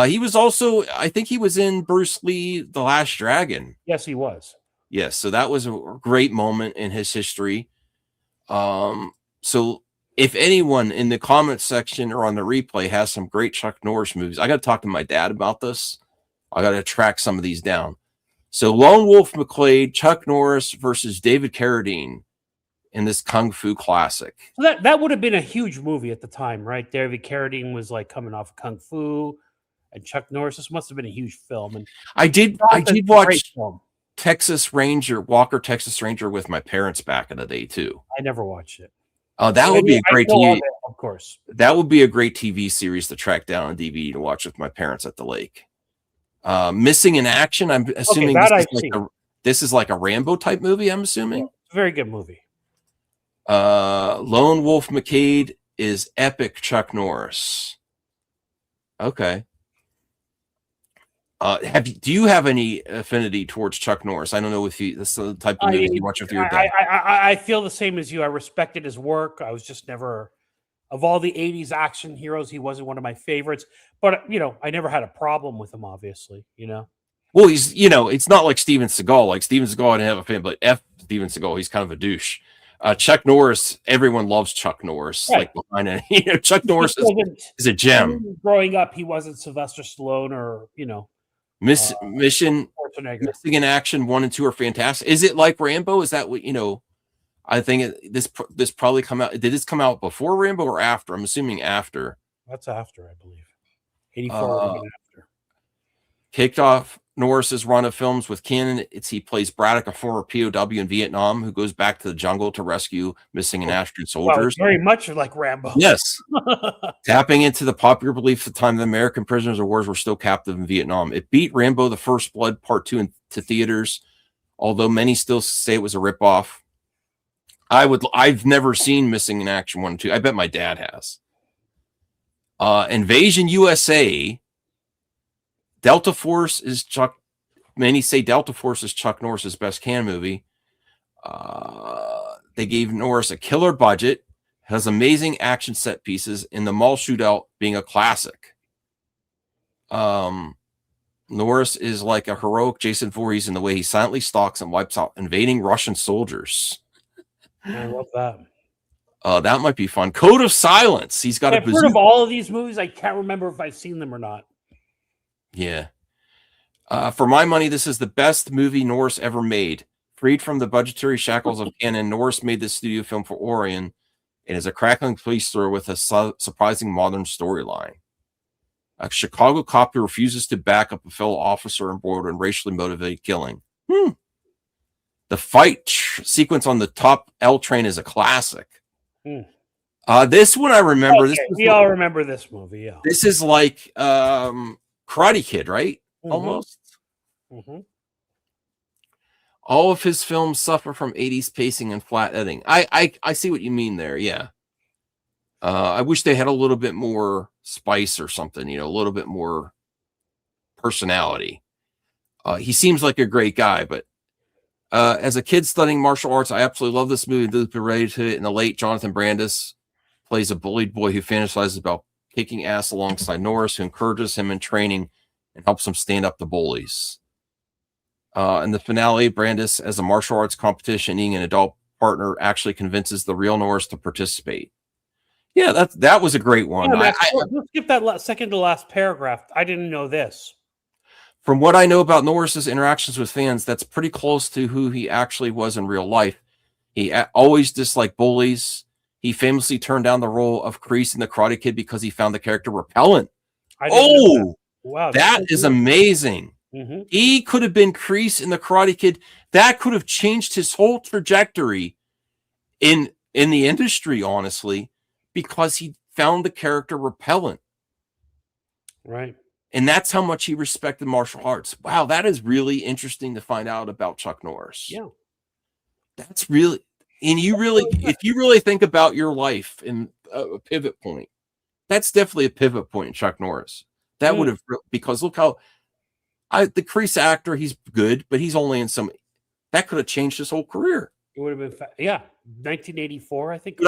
He was also, I think he was in Bruce Lee, The Last Dragon. Yes, he was. Yes, so that was a great moment in his history. So if anyone in the comment section or on the replay has some great Chuck Norris movies, I got to talk to my dad about this. I got to track some of these down. So Lone Wolf McQuade, Chuck Norris versus David Carradine in this Kung Fu classic. So that would have been a huge movie at the time, right? David Carradine was like coming off of Kung Fu, and Chuck Norris. This must have been a huge film. And I did watch Texas Ranger, Walker Texas Ranger with my parents back in the day too. I never watched it. That would be a great TV. Of course, that would be a great TV series to track down on DVD to watch with my parents at the lake. Missing in Action. I'm assuming this is like a Rambo type movie. I'm assuming. Yeah, it's a very good movie. Lone Wolf McQuade is epic Chuck Norris. Okay. Do you have any affinity towards Chuck Norris? I don't know if this is the type of movie you watch with your dad. I feel the same as you. I respected his work. I was just never, of all the 80s action heroes, he wasn't one of my favorites. But, I never had a problem with him, obviously, Well, he's, it's not like Steven Seagal. Like Steven Seagal, I didn't have a fan, but Steven Seagal, he's kind of a douche. Chuck Norris, everyone loves Chuck Norris. Right. Like behind it, Chuck Norris is a gem. Growing up, he wasn't Sylvester Stallone or, Missing in Action 1 and 2 are fantastic. Is it like Rambo? Is that what I think this probably come out. Did this come out before Rambo or after? I'm assuming after. That's after, I believe. 84 after. Kicked off Norris's run of films with Cannon. He plays Braddock, a former POW in Vietnam who goes back to the jungle to rescue missing and Austrian soldiers. Very much like Rambo. Yes. Tapping into the popular belief at the time that American prisoners of war were still captive in Vietnam. It beat Rambo: The First Blood Part 2 into theaters, although many still say it was a ripoff. I've never seen Missing in Action 1 and 2. I bet my dad has. Invasion USA. Delta Force is Chuck. Many say Delta Force is Chuck Norris's best Cannon movie. They gave Norris a killer budget, has amazing action set pieces, and the mall shootout being a classic. Norris is like a heroic Jason Voorhees in the way he silently stalks and wipes out invading Russian soldiers. I love that. That might be fun. Code of Silence. He's got I've a heard bazooka. of all of these movies. I can't remember if I've seen them or not. Yeah. For my money, this is the best movie Norris ever made. Freed from the budgetary shackles of canon, Norris made this studio film for Orion. It is a crackling police thriller with a surprising modern storyline. A Chicago cop who refuses to back up a fellow officer embroiled in racially motivated killing. The fight sequence on the top L train is a classic. This one I remember. Okay, we all remember this movie. Yeah, this is like Karate Kid, right? Almost. All of his films suffer from 80s pacing and flat editing. I see what you mean there. Yeah. I wish they had a little bit more spice or something, a little bit more personality. He seems like a great guy, but as a kid studying martial arts, I absolutely love this movie. Loop related to it. And the late Jonathan Brandis plays a bullied boy who fantasizes about kicking ass alongside Norris, who encourages him in training and helps him stand up to bullies. In the finale, Brandis, as a martial arts competition, needing an adult partner, actually convinces the real Norris to participate. Yeah, that was a great one. Yeah, let's skip that second to last paragraph. I didn't know this. From what I know about Norris's interactions with fans, that's pretty close to who he actually was in real life. He always disliked bullies. He famously turned down the role of Kreese in The Karate Kid because he found the character repellent. Wow, that is amazing. He could have been Kreese in The Karate Kid. That could have changed his whole trajectory in the industry, honestly, because he found the character repellent. Right. And that's how much he respected martial arts. Wow, that is really interesting to find out about Chuck Norris. Yeah. That's really, and if you really think about your life in a pivot point, that's definitely a pivot point in Chuck Norris. That would have, because look how, the Kreese actor, he's good, but he's only in some, that could have changed his whole career. It would have been, 1984, I think. But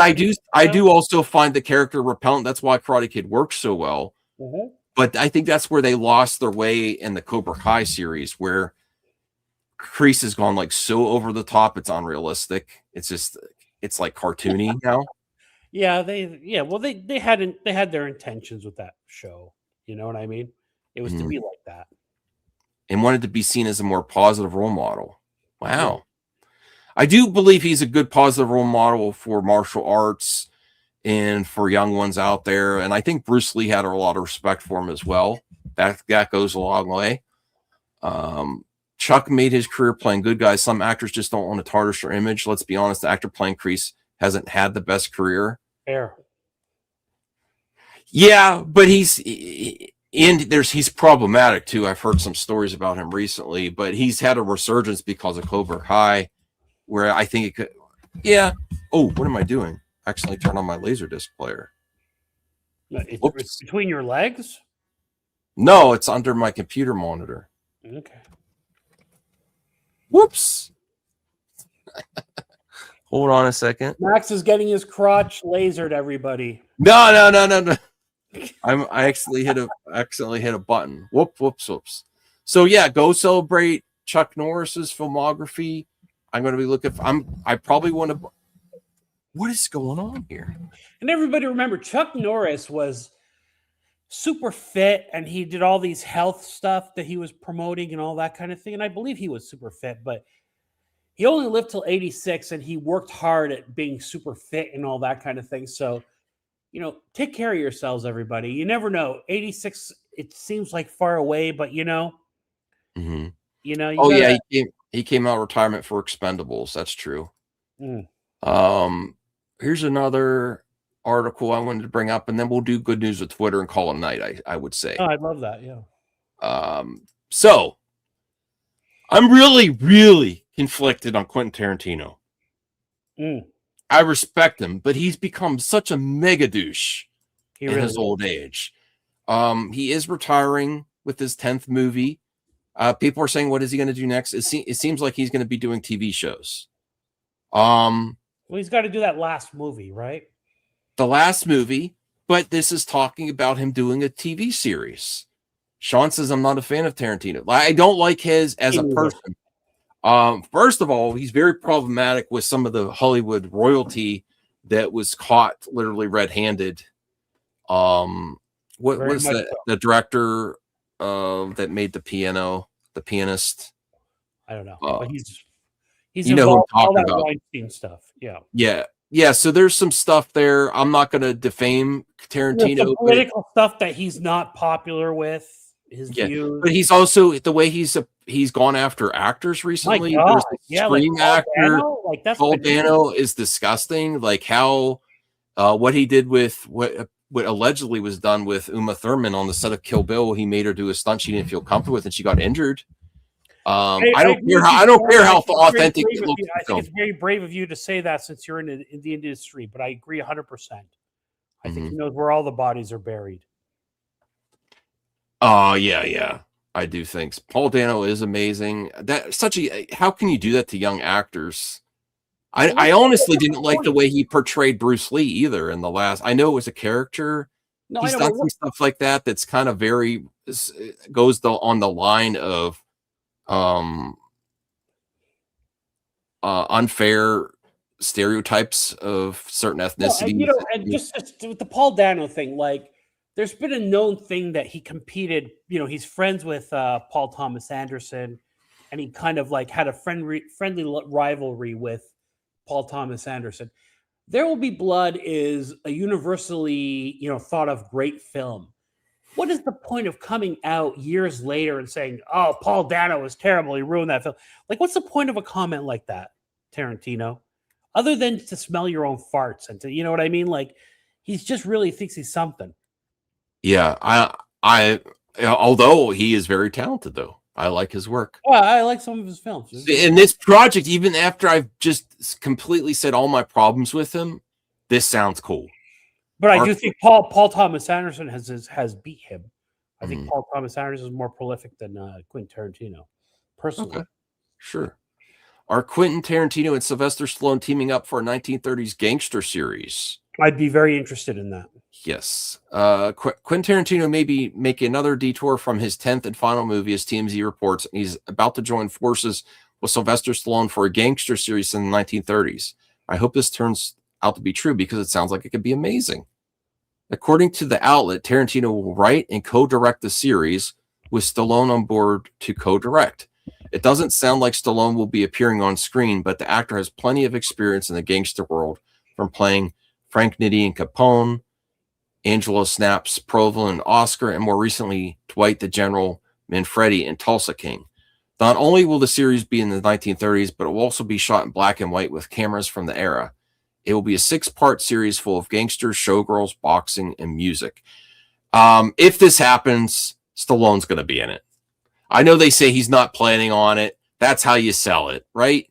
I do also find the character repellent. That's why Karate Kid works so well. But I think that's where they lost their way in the Cobra Kai series, where Kreese has gone like so over the top, it's unrealistic. It's like cartoony now. Yeah, they had their intentions with that show. You know what I mean? It was to be like that. And wanted to be seen as a more positive role model. Wow. I do believe he's a good positive role model for martial arts and for young ones out there. And I think Bruce Lee had a lot of respect for him as well. That goes a long way. Chuck made his career playing good guys. Some actors just don't want to tarnish their image. Let's be honest, the actor playing Kreese hasn't had the best career. Fair. Yeah, but he's problematic too. I've heard some stories about him recently, but he's had a resurgence because of Cobra Kai, where I think it could. Yeah. Oh, what am I doing? Accidentally turn on my Laserdisc player. It's between your legs? No, it's under my computer monitor. Okay. Whoops. Hold on a second. Max is getting his crotch lasered, everybody. No. I accidentally hit a button. Whoops. So yeah, go celebrate Chuck Norris's filmography. I'm going to be looking I probably want to. What is going on here? And everybody remember, Chuck Norris was super fit, and he did all these health stuff that he was promoting and all that kind of thing. And I believe he was super fit, but he only lived till 86, and he worked hard at being super fit and all that kind of thing. So, take care of yourselves, everybody. You never know. 86, it seems like far away, but Mm-hmm. He came out of retirement for Expendables. That's true. Here's another article I wanted to bring up, and then we'll do good news with Twitter and call it a night. I would say. Oh, I'd love that. Yeah. So I'm really, really conflicted on Quentin Tarantino. I respect him, but he's become such a mega douche in his old age. He is retiring with his 10th movie. People are saying, what is he going to do next? It seems like he's going to be doing TV shows. Well, he's got to do that last movie, right? The last movie, but this is talking about him doing a TV series. Sean says I'm not a fan of Tarantino. I don't like his as a person. First of all, he's very problematic with some of the Hollywood royalty that was caught literally red-handed. What was the director that made the pianist? I don't know, but he's you know who I'm all talking that about. Weinstein stuff. Yeah. So there's some stuff there. I'm not going to defame Tarantino. The political stuff that he's not popular with. His views. But he's also the way he's gone after actors recently. There's a Scream actor. Paul Dano is disgusting. Like how what he did with what allegedly was done with Uma Thurman on the set of Kill Bill. He made her do a stunt she didn't feel comfortable with, and she got injured. I don't care how authentic it looks. I think it's very brave of you to say that since you're in the industry, but I agree 100%. I think he knows where all the bodies are buried. Oh yeah. I do think Paul Dano is amazing. How can you do that to young actors? I honestly didn't like the way he portrayed Bruce Lee either in the last. I know it was a character. No, he's done some stuff like that that's kind of goes on the line of unfair stereotypes of certain ethnicities. And just with the Paul Dano thing, like there's been a known thing that he competed, he's friends with Paul Thomas Anderson, and he kind of like had a friendly rivalry with Paul Thomas Anderson. There Will Be Blood is a universally, thought of great film. What is the point of coming out years later and saying, "Oh, Paul Dano was terrible, he ruined that film"? Like, what's the point of a comment like that, Tarantino? Other than to smell your own farts and to, you know what I mean? Like, he's just really thinks he's something. Yeah, I although he is very talented, though. I like his work. Well, I like some of his films. In this project, even after I've just completely said all my problems with him, this sounds cool. But I do think Paul Thomas Anderson has beat him. I think Paul Thomas Anderson is more prolific than Quentin Tarantino, personally. Okay. Sure. Are Quentin Tarantino and Sylvester Stallone teaming up for a 1930s gangster series? I'd be very interested in that. Yes. Quentin Tarantino may be making another detour from his 10th and final movie, as TMZ reports. He's about to join forces with Sylvester Stallone for a gangster series in the 1930s. I hope this turns out to be true because it sounds like it could be amazing. According to the outlet, Tarantino will write and co-direct the series with Stallone on board to co-direct. It doesn't sound like Stallone will be appearing on screen, but the actor has plenty of experience in the gangster world, from playing Frank Nitti in Capone, Angelo Snaps Provolone and Oscar, and more recently, Dwight the General Manfredi in Tulsa King. Not only will the series be in the 1930s, but it will also be shot in black and white with cameras from the era. It will be a 6-part series full of gangsters, showgirls, boxing, and music. If this happens, Stallone's going to be in it. I know they say he's not planning on it. That's how you sell it, right?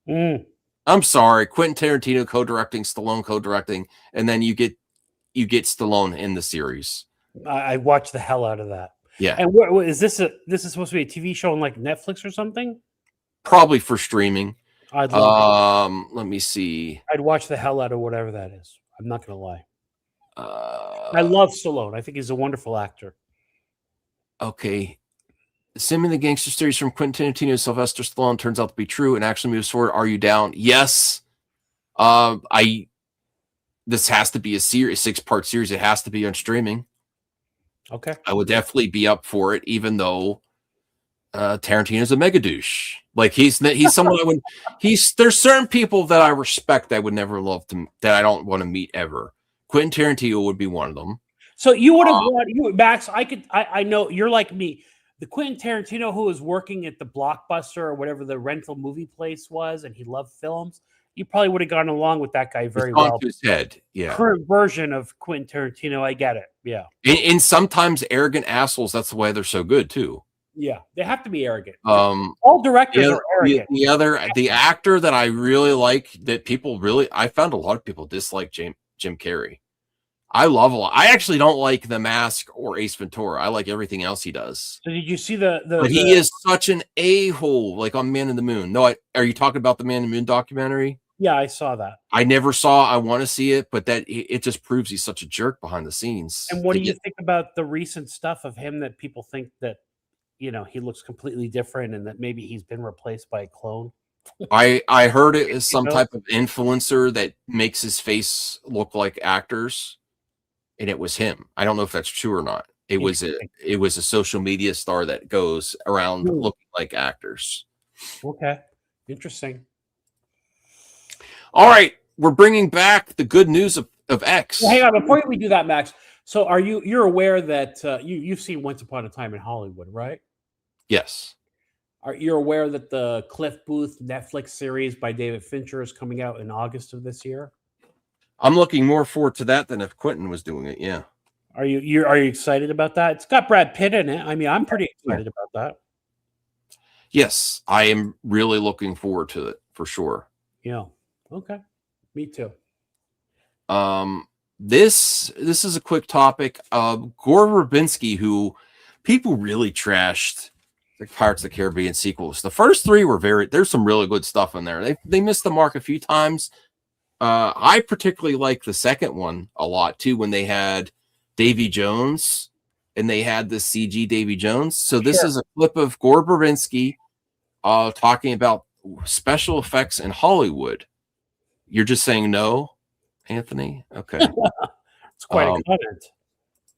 I'm sorry. Quentin Tarantino co-directing, Stallone co-directing, and then you get Stallone in the series. I watched the hell out of that. Yeah. And what is this? This is supposed to be a TV show on like Netflix or something? Probably for streaming. Let me see. I'd watch the hell out of whatever that is. I'm not gonna lie. I love Stallone. I think he's a wonderful actor. Okay. Assuming the gangster series from Quentin Tarantino and Sylvester Stallone turns out to be true and actually moves forward, are you down? Yes. This has to be a 6-part series. It has to be on streaming. Okay. I would definitely be up for it, even though Tarantino's a mega douche. Like he's someone I would. There's certain people that I respect I would never love to, that I don't want to meet ever. Quentin Tarantino would be one of them. So you would have Max. I know you're like me. The Quentin Tarantino who was working at the Blockbuster or whatever the rental movie place was, and he loved films. You probably would have gone along with that guy very well. To his head, yeah. Current version of Quentin Tarantino, I get it. Yeah. And sometimes arrogant assholes. That's the way they're so good too. Yeah, they have to be arrogant. All directors are arrogant. The actor that I really like, that people really, I found a lot of people dislike Jim Carrey. I love a lot. I actually don't like The Mask or Ace Ventura. I like everything else he does. So did you see the But he is such an a-hole, like on Man in the Moon. No, are you talking about the Man in the Moon documentary? Yeah, I saw that. I never saw. I want to see it, but that it just proves he's such a jerk behind the scenes. And what do you think about the recent stuff of him that people think that, he looks completely different and that maybe he's been replaced by a clone? I heard it is some know? type of influencer that makes his face look like actors, and it was him. I don't know if that's true or not. It was a social media star that goes around looking like actors. Okay, interesting. All right, we're bringing back the good news of X. Well, hang on, before we do that, Max. So, you're aware that you've seen Once Upon a Time in Hollywood, right? Yes. Are you aware that the Cliff Booth Netflix series by David Fincher is coming out in August of this year? I'm looking more forward to that than if Quentin was doing it. Yeah. Are you excited about that? It's got Brad Pitt in it. I mean, I'm pretty excited about that. Yes, I am really looking forward to it for sure. Yeah. Okay. Me too. This is a quick topic. Gore Verbinski, who people really trashed the Pirates of the Caribbean sequels. The first three were there's some really good stuff in there. They missed the mark a few times. I particularly like the second one a lot too, when they had Davy Jones and they had the CG Davy Jones. So this is a clip of Gore Verbinski talking about special effects in Hollywood. You're just saying no, Anthony? Okay. It's quite a comment.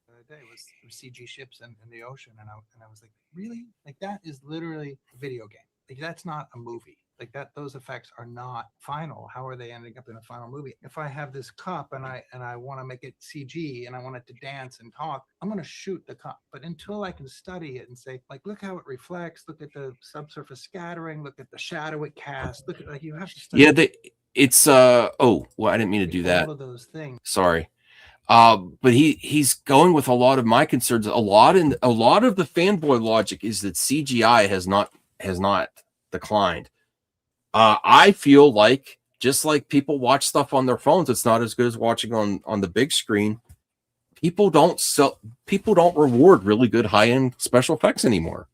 The other day was CG ships in the ocean, and I was like, really? Like, that is literally a video game. Like, that's not a movie. Like, those effects are not final. How are they ending up in a final movie? If I have this cup and I want to make it CG and I want it to dance and talk, I'm going to shoot the cup. But until I can study it and say, like, look how it reflects, look at the subsurface scattering, look at the shadow it casts, look at, like, you have to study. Yeah, it's oh, well, I didn't mean to do that. All of those things. Sorry. But he's going with a lot of my concerns. A lot of the fanboy logic is that CGI has not declined. I feel like, just like people watch stuff on their phones, it's not as good as watching on the big screen. People don't reward really good high-end special effects anymore.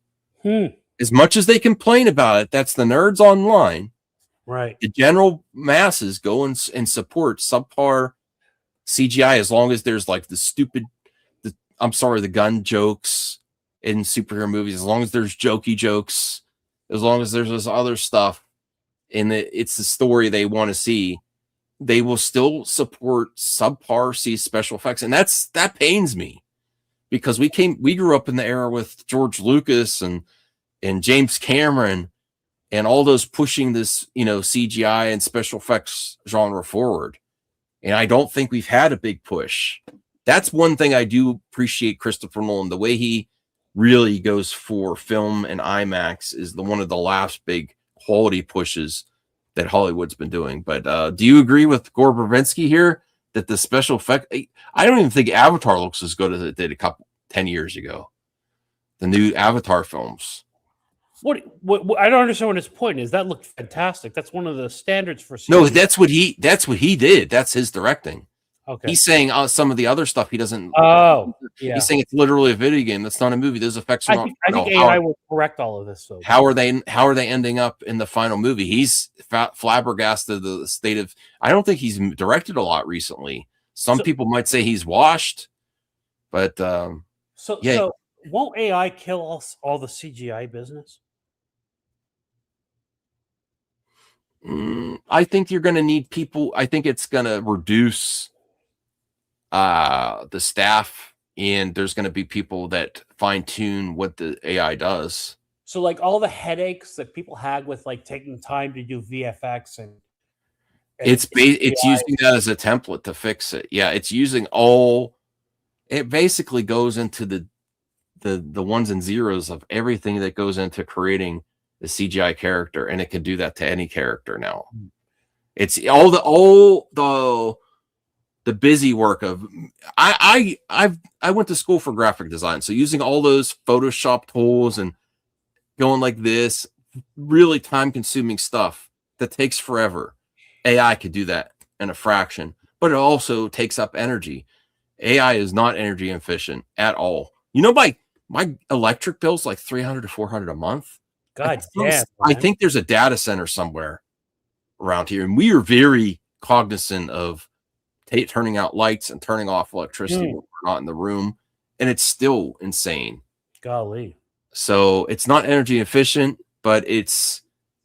As much as they complain about it, that's the nerds online. Right. The general masses go and support subpar CGI as long as there's like the gun jokes in superhero movies, as long as there's jokey jokes, as long as there's this other stuff, and it's the story they want to see, they will still support subpar special effects. And that pains me, because we grew up in the era with George Lucas and James Cameron and all those pushing this, CGI and special effects genre forward. And I don't think we've had a big push. That's one thing I do appreciate Christopher Nolan. The way he really goes for film and IMAX is one of the last big quality pushes that Hollywood's been doing. But do you agree with Gore Verbinski here that the special effect? I don't even think Avatar looks as good as it did 10 years ago. The new Avatar films. What I don't understand what his point is. That looked fantastic. That's one of the standards for CG. No, that's what he did. That's his directing. Okay. He's saying some of the other stuff he doesn't. Oh, yeah. He's saying it's literally a video game. That's not a movie. Those effects are not. I think AI will correct all of this. So how are they ending up in the final movie? He's flabbergasted the state of. I don't think he's directed a lot recently. Some people might say he's washed, but So won't AI kill us all the CGI business? I think you're going to need people. I think it's going to reduce the staff, and there's going to be people that fine tune what the AI does. So, like, all the headaches that people had with like taking time to do VFX and it's using that as a template to fix it. Yeah, it's using it basically goes into the ones and zeros of everything that goes into creating the CGI character, and it can do that to any character now. It's all the busy work of I went to school for graphic design, so using all those Photoshop tools and going like this, really time-consuming stuff that takes forever. AI could do that in a fraction, but it also takes up energy. AI is not energy efficient at all. My electric bill's like $300 to $400 a month. God damn! I think there's a data center somewhere around here, and we are very cognizant of turning out lights and turning off electricity when we're not in the room, and it's still insane. Golly. So it's not energy efficient, but it's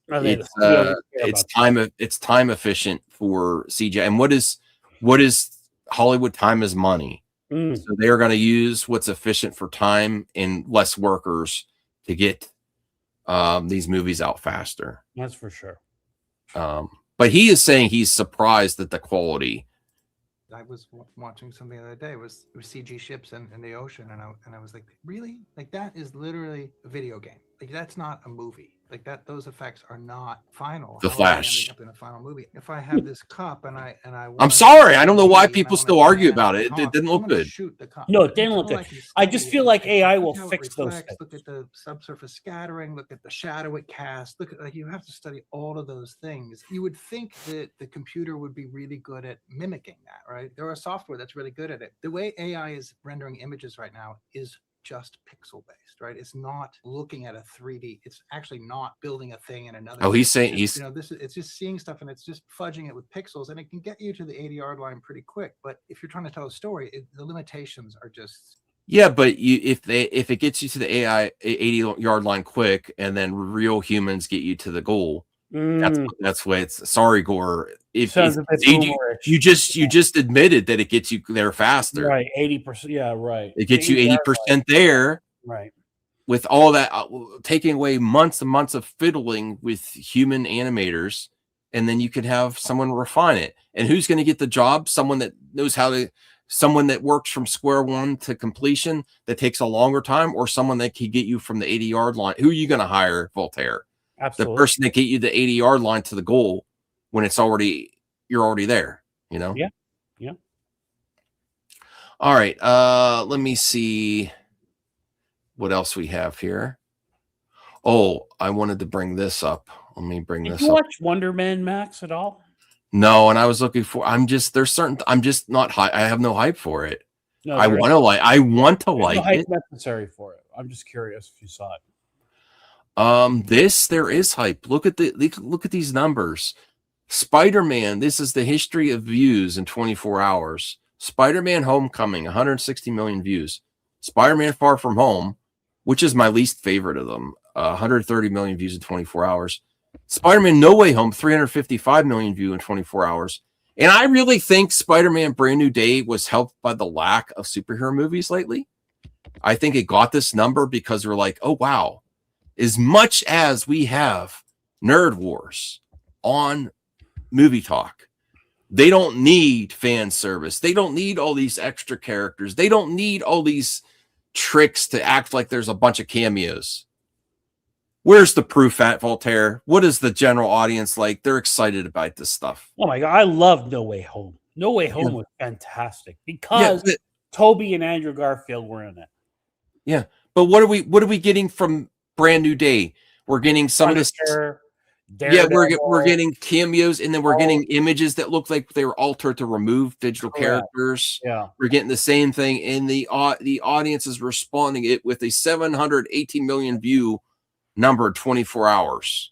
time efficient for CGI. And what is Hollywood? Time is money. So they're going to use what's efficient for time and less workers to get these movies out faster. That's for sure. But he is saying he's surprised at the quality. I was watching something the other day. It was CG ships in the ocean, and I was like, really? Like that is literally a video game. Like that's not a movie. Like that, those effects are not final. The How are they Flash. ending up in a final movie. If I have this cup and I'm sorry, I don't know why people still argue about it. It didn't look good. Shoot the cup. No, it didn't look good. I just feel like AI will fix those things. Look at the subsurface scattering. Look at the shadow it casts. Look at, like, you have to study all of those things. You would think that the computer would be really good at mimicking that, right? There are software that's really good at it. The way AI is rendering images right now is just pixel based, right? It's not looking at a 3D. It's actually not building a thing in another. Oh, he's saying it's just, it's just seeing stuff and it's just fudging it with pixels, and it can get you to the 80-yard line pretty quick. But if you're trying to tell a story, the limitations are just. Yeah, but if it gets you to the AI 80-yard line quick, and then real humans get you to the goal, that's what it's. Sorry, Gore. You just admitted that it gets you there faster, right? 80%. Yeah, right. It gets you 80% there, right? With all that taking away months and months of fiddling with human animators, and then you could have someone refine it. And who's going to get the job? Someone that knows how to. Someone that works from square one to completion that takes a longer time, or someone that can get you from the 80-yard line. Who are you going to hire, Voltaire? Absolutely. The person that get you the 80-yard line to the goal when you're already there, you know? Yeah. Yeah. All right. Let me see what else we have here. Oh, I wanted to bring this up. Let me bring this up. Did you watch Wonder Man, Max, at all? No, and I was looking for. I'm just not high. I have no hype for it. No, I want to like hype it. Necessary for it. I'm just curious if you saw it. There is hype. Look at these numbers. Spider-Man, this is the history of views in 24 hours. Spider-Man Homecoming, 160 million views. Spider-Man Far From Home, which is my least favorite of them, 130 million views in 24 hours. Spider-Man No Way Home, 355 million views in 24 hours. And I really think Spider-Man Brand New Day was helped by the lack of superhero movies lately. I think it got this number because we're like, oh, wow. As much as we have Nerd Wars on Movie Talk, they don't need fan service. They don't need all these extra characters. They don't need all these tricks to act like there's a bunch of cameos. Where's the proof at, Voltaire? What is the general audience like? They're excited about this stuff. Oh my God. I love No Way Home. No Way Home was fantastic because Toby and Andrew Garfield were in it. Yeah. But what are we getting from Brand New Day? We're getting some of this. We're getting cameos, and then we're getting images that look like they were altered to remove digital characters. Yeah, we're getting the same thing, and the audience is responding it with a 718 million view number in 24 hours,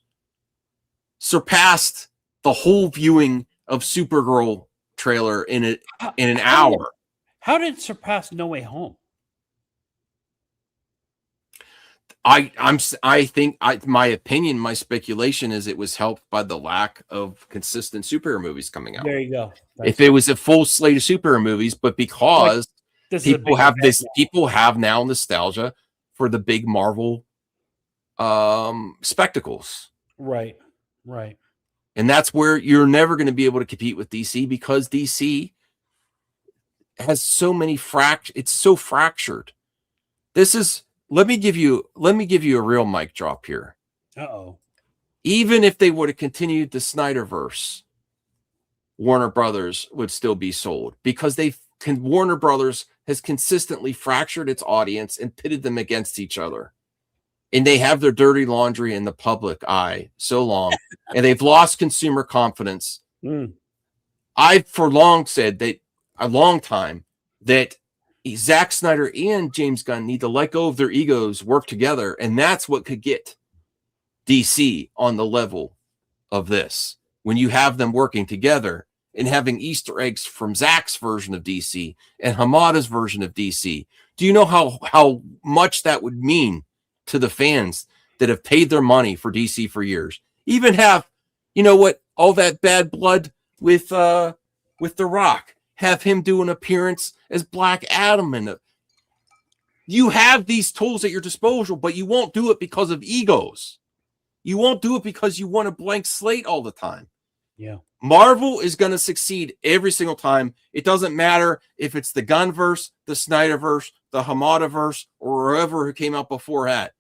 surpassed the whole viewing of Supergirl trailer in an hour. How did it surpass No Way Home? I think my opinion, my speculation is it was helped by the lack of consistent superhero movies coming out. There you go. If it was a full slate of superhero movies, but because people have now nostalgia for the big Marvel spectacles. Right. And that's where you're never going to be able to compete with DC, because DC has so many it's so fractured. Let me give you a real mic drop here. Uh-oh. Even if they would have continued the Snyderverse, Warner Brothers would still be sold, because Warner Brothers has consistently fractured its audience and pitted them against each other. And they have their dirty laundry in the public eye so long, and they've lost consumer confidence. I've for long said that a long time that Zack Snyder and James Gunn need to let go of their egos, work together, and that's what could get DC on the level of this. when you have them working together and having Easter eggs from Zack's version of DC and Hamada's version of DC? Do you know how much that would mean to the fans that have paid their money for DC for years? Even have, you know what, all that bad blood with The Rock, have him do an appearance as Black Adam, and you have these tools at your disposal, but you won't do it because of egos. You won't do it because you want a blank slate all the time. Yeah. Marvel is going to succeed every single time. It doesn't matter if it's the Gunverse, the Snyderverse, the Hamadaverse, or whoever who came out before that,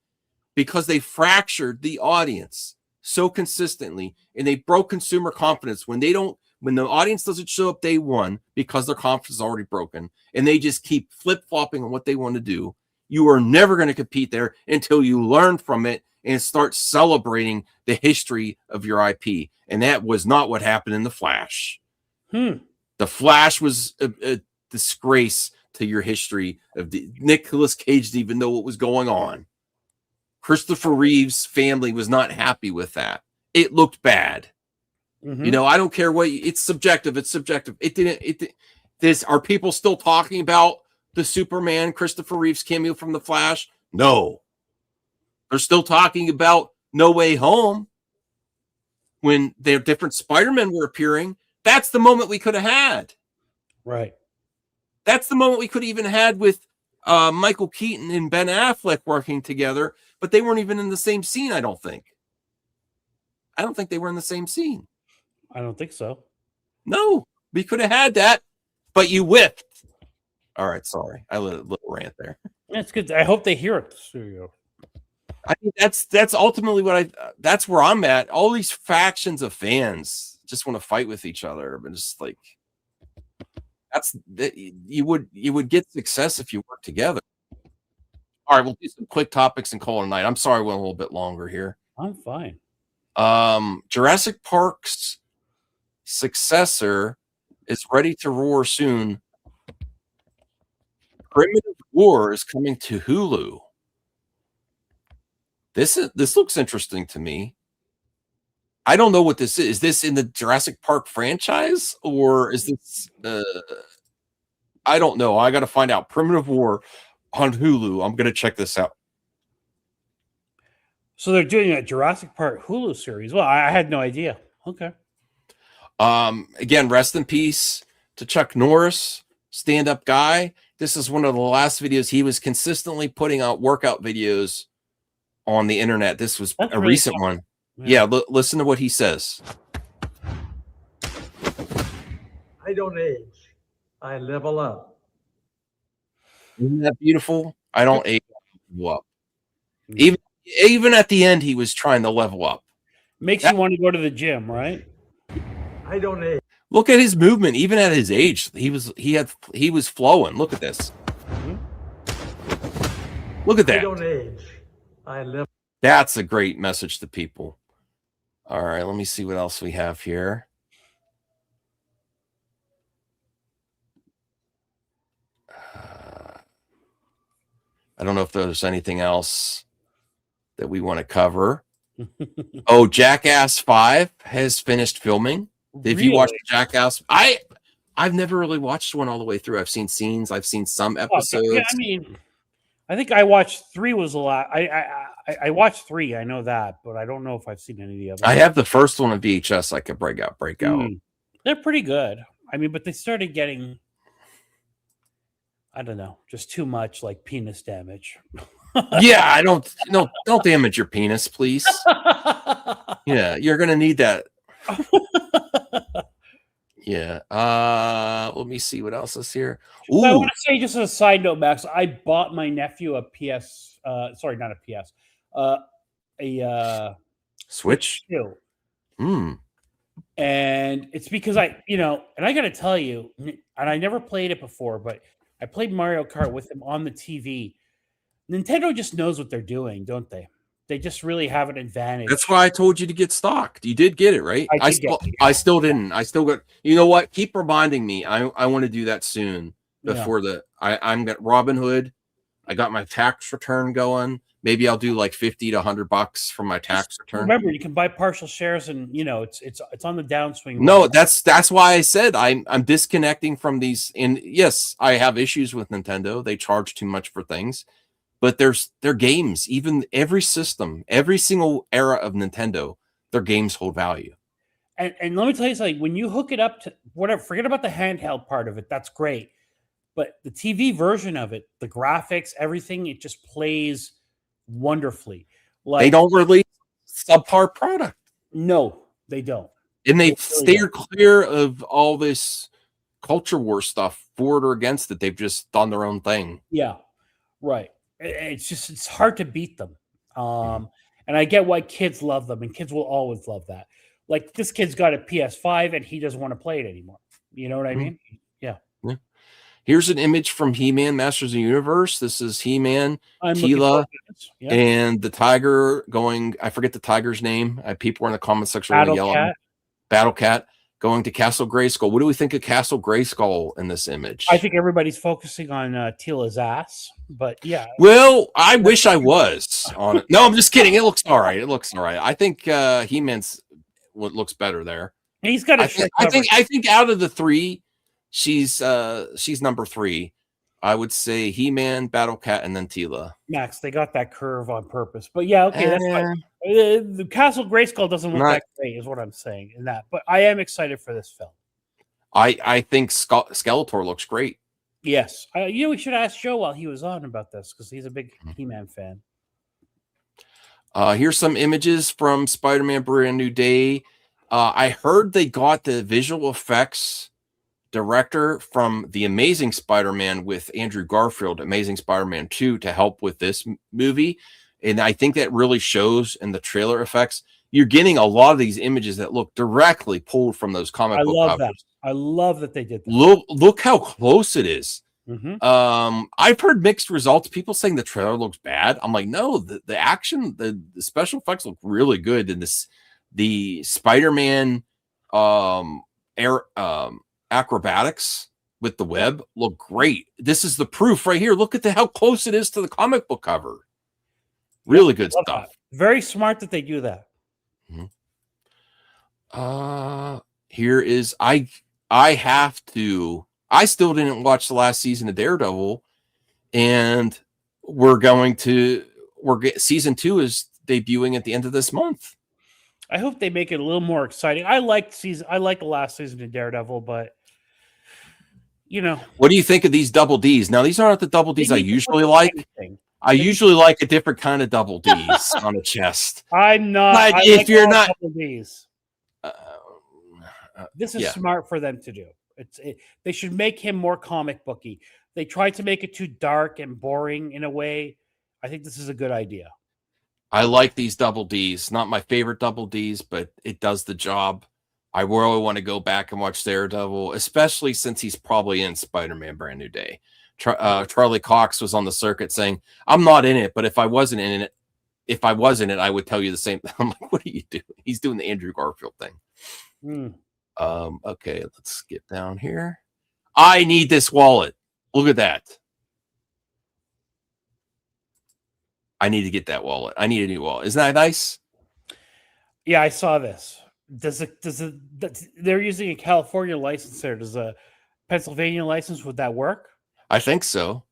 because they fractured the audience so consistently, and they broke consumer confidence when the audience doesn't show up day one because their confidence is already broken, and they just keep flip-flopping on what they want to do. You are never going to compete there until you learn from it and start celebrating the history of your IP. And that was not what happened in The Flash. The Flash was a disgrace to your history. Nicolas Cage didn't even know what was going on. Christopher Reeve's family was not happy with that. It looked bad. You know, I don't care what it's subjective. It's subjective. Are people still talking about the Superman Christopher Reeve's cameo from The Flash? No. They're still talking about No Way Home when their different Spider-Men were appearing. That's the moment we could have had. Right. That's the moment we could have even had with Michael Keaton and Ben Affleck working together, but they weren't even in the same scene, I don't think. I don't think they were in the same scene. I don't think so. No, we could have had that, but you whipped. All right, sorry. I let a little rant there. That's good. I hope they hear it. Studio. I think that's ultimately what that's where I'm at. All these factions of fans just want to fight with each other, but just like you would get success if you work together. All right, we'll do some quick topics and call it a night. I'm sorry, I went a little bit longer here. I'm fine. Jurassic Park's successor is ready to roar soon. Primitive War is coming to Hulu. This looks interesting to me. I don't know what this is. Is this in the Jurassic Park franchise, or is this? I don't know. I got to find out. Primitive War on Hulu. I'm going to check this out. So they're doing a Jurassic Park Hulu series. Well, I had no idea. Okay. Again, rest in peace to Chuck Norris, stand-up guy. This is one of the last videos. He was consistently putting out workout videos on the internet. This was a really recent one. Yeah, listen to what he says. I don't age. I level up. Isn't that beautiful? I don't age. Up. Even at the end, he was trying to level up. Makes you want to go to the gym, right? I don't age. Look at his movement. Even at his age, he was flowing. Look at this. Look at that. I don't age. I live. That's a great message to people. All right, let me see what else we have here. I don't know if there's anything else that we want to cover. Oh, Jackass 5 has finished filming. If you watched Jackass, I've never really watched one all the way through. I've seen scenes. I've seen some episodes. Yeah, I mean, I think I watched 3 was a lot. I watched 3. I know that, but I don't know if I've seen any of the others. I have the first one on VHS. I could break out. They're pretty good. I mean, but they started getting, I don't know, just too much like penis damage. Yeah, don't damage your penis, please. Yeah, you're gonna need that. Yeah. Let me see what else is here. Ooh. I want to say, just as a side note, Max, I bought my nephew a PS. Sorry, not a PS. A Switch 2. Mm. And it's because and I got to tell you, and I never played it before, but I played Mario Kart with him on the TV. Nintendo just knows what they're doing, don't they? They just really have an advantage. That's why I told you to get stocked. You did get it, right? I still didn't. I still got. You know what? Keep reminding me. I want to do that soon. Before I'm got Robin Hood. I got my tax return going. Maybe I'll do like $50 to $100 from my tax return. Remember, you can buy partial shares, and it's on the downswing. No, that's why I said I'm disconnecting from these. And yes, I have issues with Nintendo. They charge too much for things, but their games, even every system, every single era of Nintendo, their games hold value. And let me tell you something. When you hook it up to whatever, forget about the handheld part of it. That's great, but the TV version of it, the graphics, everything, it just plays wonderfully. Like, They don't release subpar product. No, they don't. And they They really steer clear of all this culture war stuff, for it or against it. They've just done their own thing. Yeah, right. It's hard to beat them. And I get why kids love them, and kids will always love that. Like, this kid's got a PS5 and he doesn't want to play it anymore. You know what I mean? Yeah. Here's an image from He-Man Masters of the Universe. This is He-Man, I'm looking Tila, forward to this. Yeah. and the tiger going. I forget the tiger's name. People were in the comment section really Battle yelling. Cat. Battle Cat going to Castle Grayskull. What do we think of Castle Grayskull in this image? I think everybody's focusing on Tila's ass, but yeah. Well, I wish I was on it. No, I'm just kidding. It looks all right. It looks all right. I think He-Man's what looks better there. He's got a I think out of the three, she's number 3. I would say He-Man, Battle Cat, and then Tila. Max, they got that curve on purpose. But yeah, okay, that's fine. The Castle Grayskull doesn't look that great, is what I'm saying in that. But I am excited for this film. I think Skeletor looks great. Yes. We should ask Joe while he was on about this, because he's a big He-Man fan. Here's some images from Spider-Man Brand New Day. I heard they got the visual effects director from The Amazing Spider-Man with Andrew Garfield, Amazing Spider-Man 2, to help with this movie. And I think that really shows in the trailer effects. You're getting a lot of these images that look directly pulled from those comic book covers. That. I love that they did that. Look how close it is. I've heard mixed results. People saying the trailer looks bad. I'm like, no, the action, the special effects look really good. And the Spider-Man acrobatics with the web look great. This is the proof right here. Look at how close it is to the comic book cover. Really good stuff. That. Very smart that they do that. Here is I still didn't watch the last season of Daredevil, and season 2 is debuting at the end of this month. I hope they make it a little more exciting. I like the last season of Daredevil, but what do you think of these double Ds? Now, these aren't the double Ds I usually like. I usually like a different kind of double Ds on a chest. I'm not. But if you're not, double Ds. This is smart for them to do. They should make him more comic booky. They tried to make it too dark and boring in a way. I think this is a good idea. I like these double Ds. Not my favorite double Ds, but it does the job. I really want to go back and watch Daredevil, especially since he's probably in Spider-Man Brand New Day. Charlie Cox was on the circuit saying, "I'm not in it, but if I wasn't in it, I would tell you the same." I'm like, "What are you doing?" He's doing the Andrew Garfield thing. Okay, let's get down here. I need this wallet. Look at that. I need to get that wallet. I need a new wallet. Isn't that nice? Yeah, I saw this. They're using a California license there. Does a Pennsylvania license, would that work? I think so.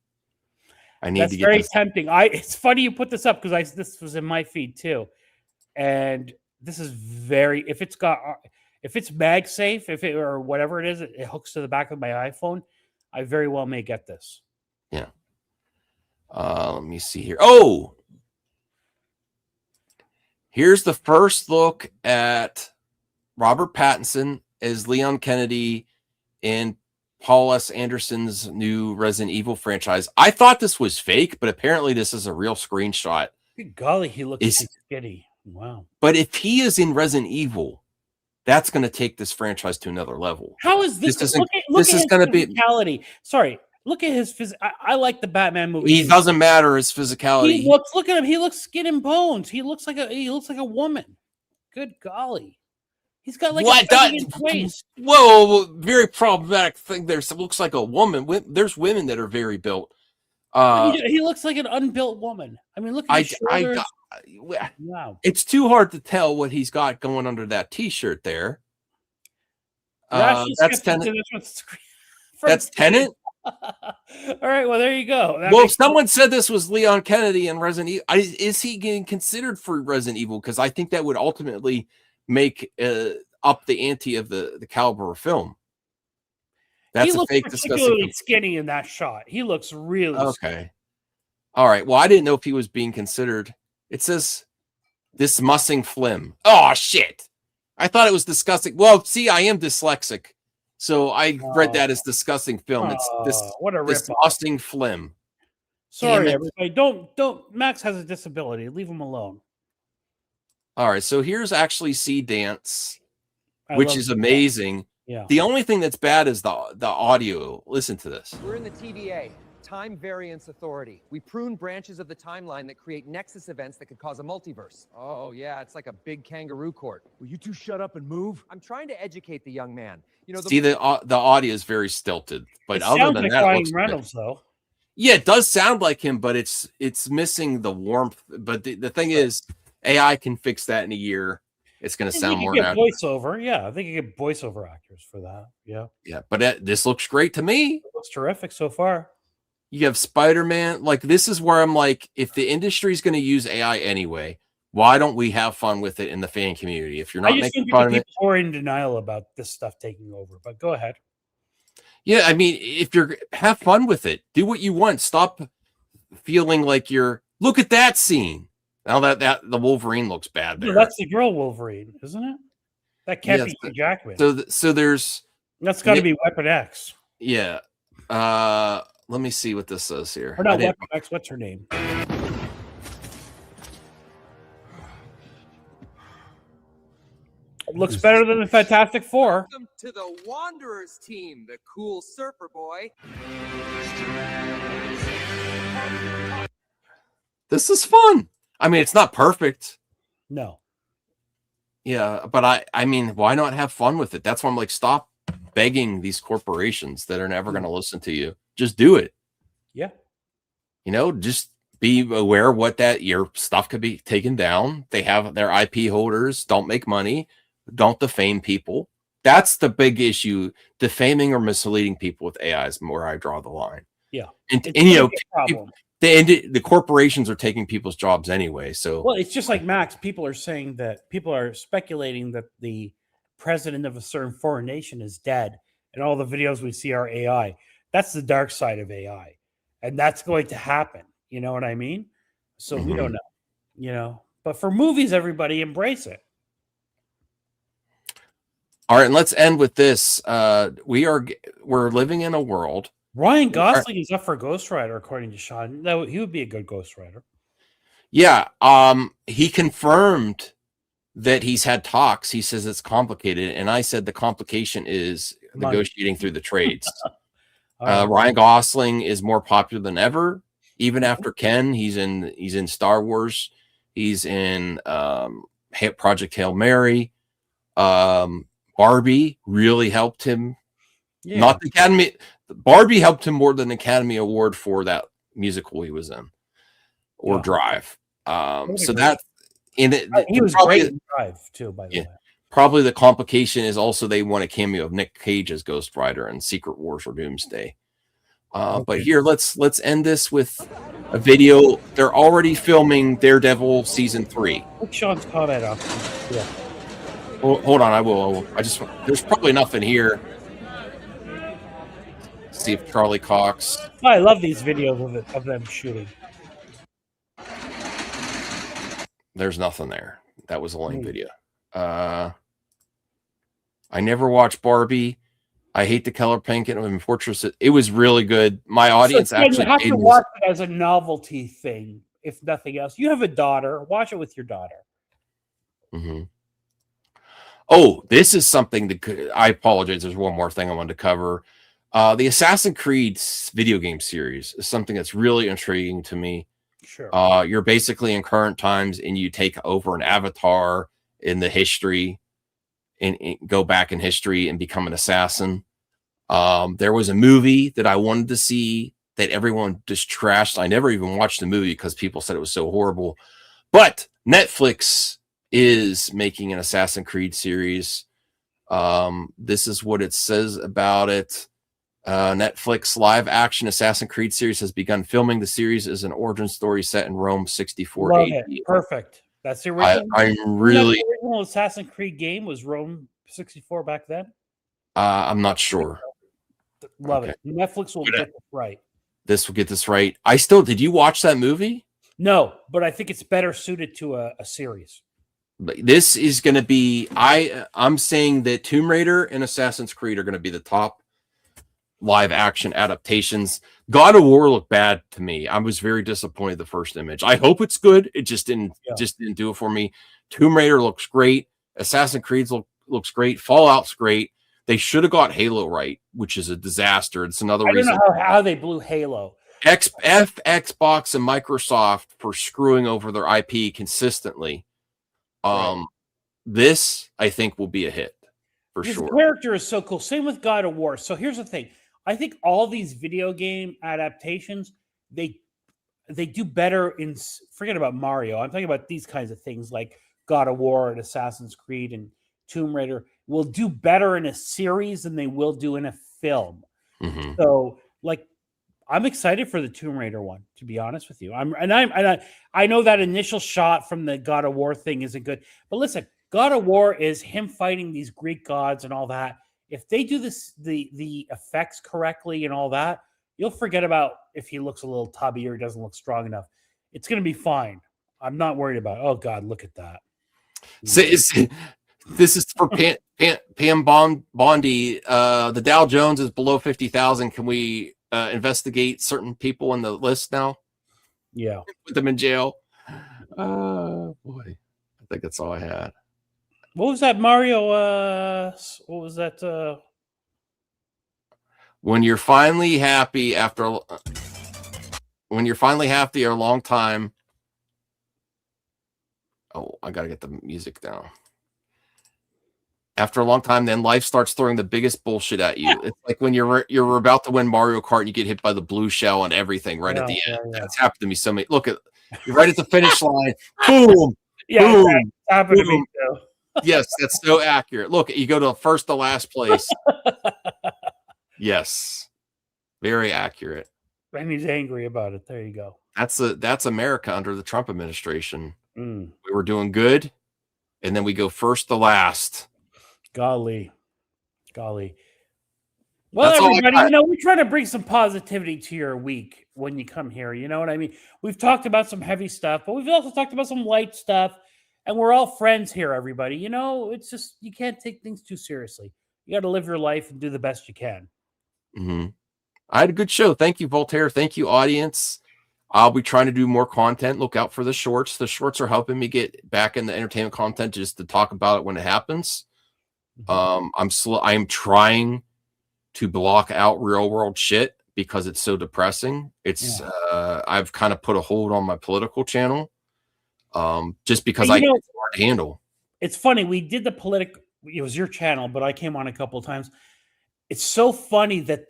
That's very tempting. It's funny you put this up because this was in my feed too. And this is if it's MagSafe, or whatever it is, it hooks to the back of my iPhone, I very well may get this. Yeah. Let me see here. Oh, here's the first look at Robert Pattinson as Leon Kennedy in Paul S. Anderson's new Resident Evil franchise. I thought this was fake, but apparently this is a real screenshot. Good golly, he looks skinny. Wow. But if he is in Resident Evil, that's going to take this franchise to another level. How is this? Look at his physicality. Sorry. Look at his physicality. I like the Batman movie. He doesn't matter his physicality. Look at him. He looks skin and bones. He looks like a woman. Good golly. He's got like a waist. Whoa, very problematic thing there. So it looks like a woman. There's women that are very built. He looks like an unbuilt woman. I mean, look at his shoulders. Wow. It's too hard to tell what he's got going under that T-shirt there. That's Tenet. That's Tenet. All right. Well, there you go. Well, someone said this was Leon Kennedy in Resident Evil. Is he getting considered for Resident Evil? Because I think that would ultimately make up the ante of the caliber of film. That's he a looks fake particularly disgusting. skinny in that shot. He looks really Okay. skinny. All right. Well, I didn't know if he was being considered. It says dismussing phlegm. Oh shit! I thought it was disgusting. Well, see, I am dyslexic, so I read that as disgusting film. It's what a disgusting phlegm. Sorry, everybody. Don't. Max has a disability. Leave him alone. All right. So here's actually Sea Dance, which is amazing. Yeah. The only thing that's bad is the audio. Listen to this. We're in the TVA, Time Variance Authority. We prune branches of the timeline that create nexus events that could cause a multiverse. Oh, yeah, it's like a big kangaroo court. Will you two shut up and move? I'm trying to educate the young man. You know, See, the audio is very stilted, but other than that, it looks Reynolds, though. Yeah, it does sound like him, but it's missing the warmth. But the thing is, AI can fix that in a year. It's going to sound more natural. Voiceover, yeah. I think you get voiceover actors for that. Yeah. Yeah, but this looks great to me. It looks terrific so far. You have Spiderman. Like, this is where I'm like, if the industry is going to use AI anyway, why don't we have fun with it in the fan community? If you're not making fun of it, people are in denial about this stuff taking over. But go ahead. Yeah, I mean, if you're have fun with it, do what you want. Stop feeling like look at that scene. Now that the Wolverine looks bad there. No, that's the girl Wolverine, isn't it? That can't be Hugh Jackman. So that's got to be Weapon X. Yeah. Let me see what this says here. Or not Weapon X. What's her name? It looks better than the Fantastic Four. Welcome to the Wanderers team, the cool surfer boy. This is fun. I mean, it's not perfect. No. Yeah, but I mean, why not have fun with it? That's why I'm like, stop begging these corporations that are never going to listen to you. Just do it. Yeah. Just be aware what your stuff could be taken down. They have their IP holders. Don't make money. Don't defame people. That's the big issue. Defaming or misleading people with AI is where I draw the line. Yeah. And problem. The corporations are taking people's jobs anyway. So, well, it's just like Max. People are speculating that the president of a certain foreign nation is dead, and all the videos we see are AI. That's the dark side of AI, and that's going to happen. You know what I mean? So we don't know. But for movies, everybody embrace it. All right, and let's end with this. We're living in a world. Ryan Gosling is up for Ghost Rider, according to Sean. He would be a good Ghost Rider. Yeah. He confirmed that he's had talks. He says it's complicated. And I said the complication is negotiating through the trades. Ryan Gosling is more popular than ever. Even after Ken, he's in Star Wars. He's in Project Hail Mary. Barbie really helped him. Yeah. Not the Academy. Barbie helped him more than the Academy Award for that musical he was in, or Drive. So that in it, he was great in Drive too. By the way, probably the complication is also they want a cameo of Nick Cage as Ghost Rider in Secret Wars or Doomsday. But here, let's end this with a video. They're already filming Daredevil season 3. Look Sean's comment up. Yeah. Hold on, I will. There's probably nothing here. See if Charlie Cox. I love these videos of them shooting. There's nothing there. That was a lame video. I never watched Barbie. I hate the color pink and Fortress. It was really good. My audience actually you have to watch it as a novelty thing, if nothing else. You have a daughter. Watch it with your daughter. Mm-hmm. Oh, this is something that I apologize. There's one more thing I wanted to cover. The Assassin's Creed video game series is something that's really intriguing to me. Sure. You're basically in current times and you take over an avatar in the history and go back in history and become an assassin. There was a movie that I wanted to see that everyone just trashed. I never even watched the movie because people said it was so horrible. But Netflix is making an Assassin's Creed series. This is what it says about it. Netflix live action Assassin's Creed series has begun filming. The series is an origin story set in Rome 64 Love AD. it. Perfect. That's the original. I'm really, the original Assassin's Creed game was Rome 64 back then. I'm not sure. Love Okay. it. Netflix will get this right. This will get this right. Did you watch that movie? No, but I think it's better suited to a series. This is going to be, I'm saying that Tomb Raider and Assassin's Creed are going to be the top live action adaptations. God of War looked bad to me. I was very disappointed the first image. I hope it's good. It just didn't do it for me. Tomb Raider looks great. Assassin's Creed looks great. Fallout's great. They should have got Halo right, which is a disaster. It's another reason. I don't know how they blew Halo. Xbox and Microsoft for screwing over their IP consistently. Right. This I think will be a hit for His sure. character is so cool. Same with God of War. So here's the thing. I think all these video game adaptations, they do better in, forget about Mario. I'm talking about these kinds of things like God of War and Assassin's Creed and Tomb Raider will do better in a series than they will do in a film. Mm-hmm. So like, I'm excited for the Tomb Raider one, to be honest with you. I know that initial shot from the God of War thing isn't good, but listen, God of War is him fighting these Greek gods and all that. If they do this, the effects correctly and all that, you'll forget about if he looks a little tubby or doesn't look strong enough. It's going to be fine. I'm not worried about it. Oh God, look at that. So this is for Pam Bondi. The Dow Jones is below 50,000. Can we investigate certain people in the list now? Yeah. Put them in jail. Boy, I think that's all I had. What was that, Mario? What was that? When you're finally happy after a long time. Oh, I gotta get the music down. After a long time, then life starts throwing the biggest bullshit at you. It's like when you're about to win Mario Kart and you get hit by the blue shell and everything right at the end. Yeah. That's happened to me so many. Look, you're right at the finish line. Boom. Yeah, boom, that happened to me too. Yes, that's so accurate. Look, you go to first to last place. Yes, very accurate. And he's angry about it. There you go. That's America under the Trump administration. Mm. We were doing good, and then we go first to last. Golly. Well, that's everybody, we try to bring some positivity to your week when you come here. You know what I mean? We've talked about some heavy stuff, but we've also talked about some light stuff. And we're all friends here, everybody. It's just, you can't take things too seriously. You got to live your life and do the best you can. Mm-hmm. I had a good show. Thank you, Voltaire. Thank you, audience. I'll be trying to do more content. Look out for the shorts. The shorts are helping me get back in the entertainment content just to talk about it when it happens. Mm-hmm. I am trying to block out real world shit because it's so depressing. I've kind of put a hold on my political channel. Just because it's hard to handle. It's funny. We did the political. It was your channel, but I came on a couple of times. It's so funny that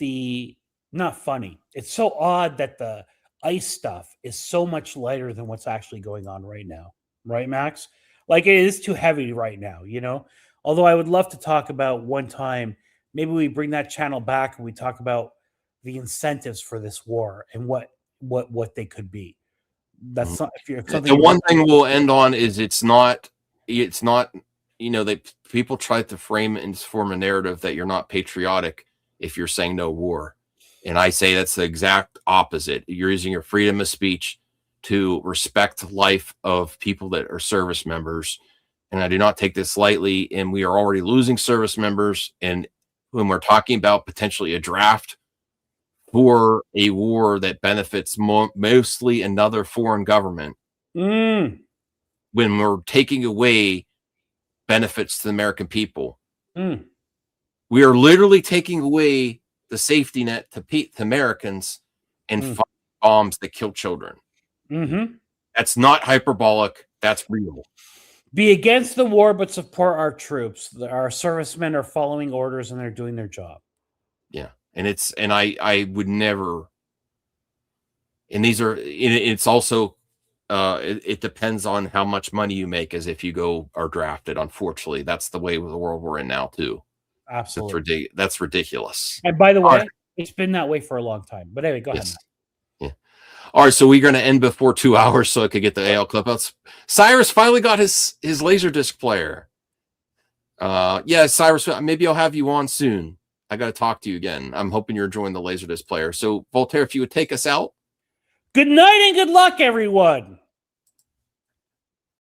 not funny. It's so odd that the ICE stuff is so much lighter than what's actually going on right now. Right, Max? Like it is too heavy right now, Although I would love to talk about one time, maybe we bring that channel back and we talk about the incentives for this war and what they could be. That's not, the one thing we'll end on is it's not that people try to frame it and form a narrative that you're not patriotic if you're saying no war. And I say that's the exact opposite. You're using your freedom of speech to respect life of people that are service members. And I do not take this lightly. And we are already losing service members. And when we're talking about potentially a draft for a war that benefits mostly another foreign government, when we're taking away benefits to the American people, we are literally taking away the safety net to Americans and firing bombs that kill children. Mm-hmm. That's not hyperbolic. That's real. Be against the war, but support our troops. Our servicemen are following orders and they're doing their job. Yeah. And I would never And these are, it's also, it depends on how much money you make as if you are drafted. Unfortunately, that's the way of the world we're in now too. Absolutely. That's ridiculous. And by the way, right. It's been that way for a long time. But anyway, go ahead. Yeah. All right, so we're going to end before 2 hours so I could get the AL clip outs. Cyrus finally got his Laserdisc player. Yeah, Cyrus, maybe I'll have you on soon. I got to talk to you again. I'm hoping you're enjoying the Laserdisc player. So, Voltaire, if you would take us out. Good night and good luck, everyone.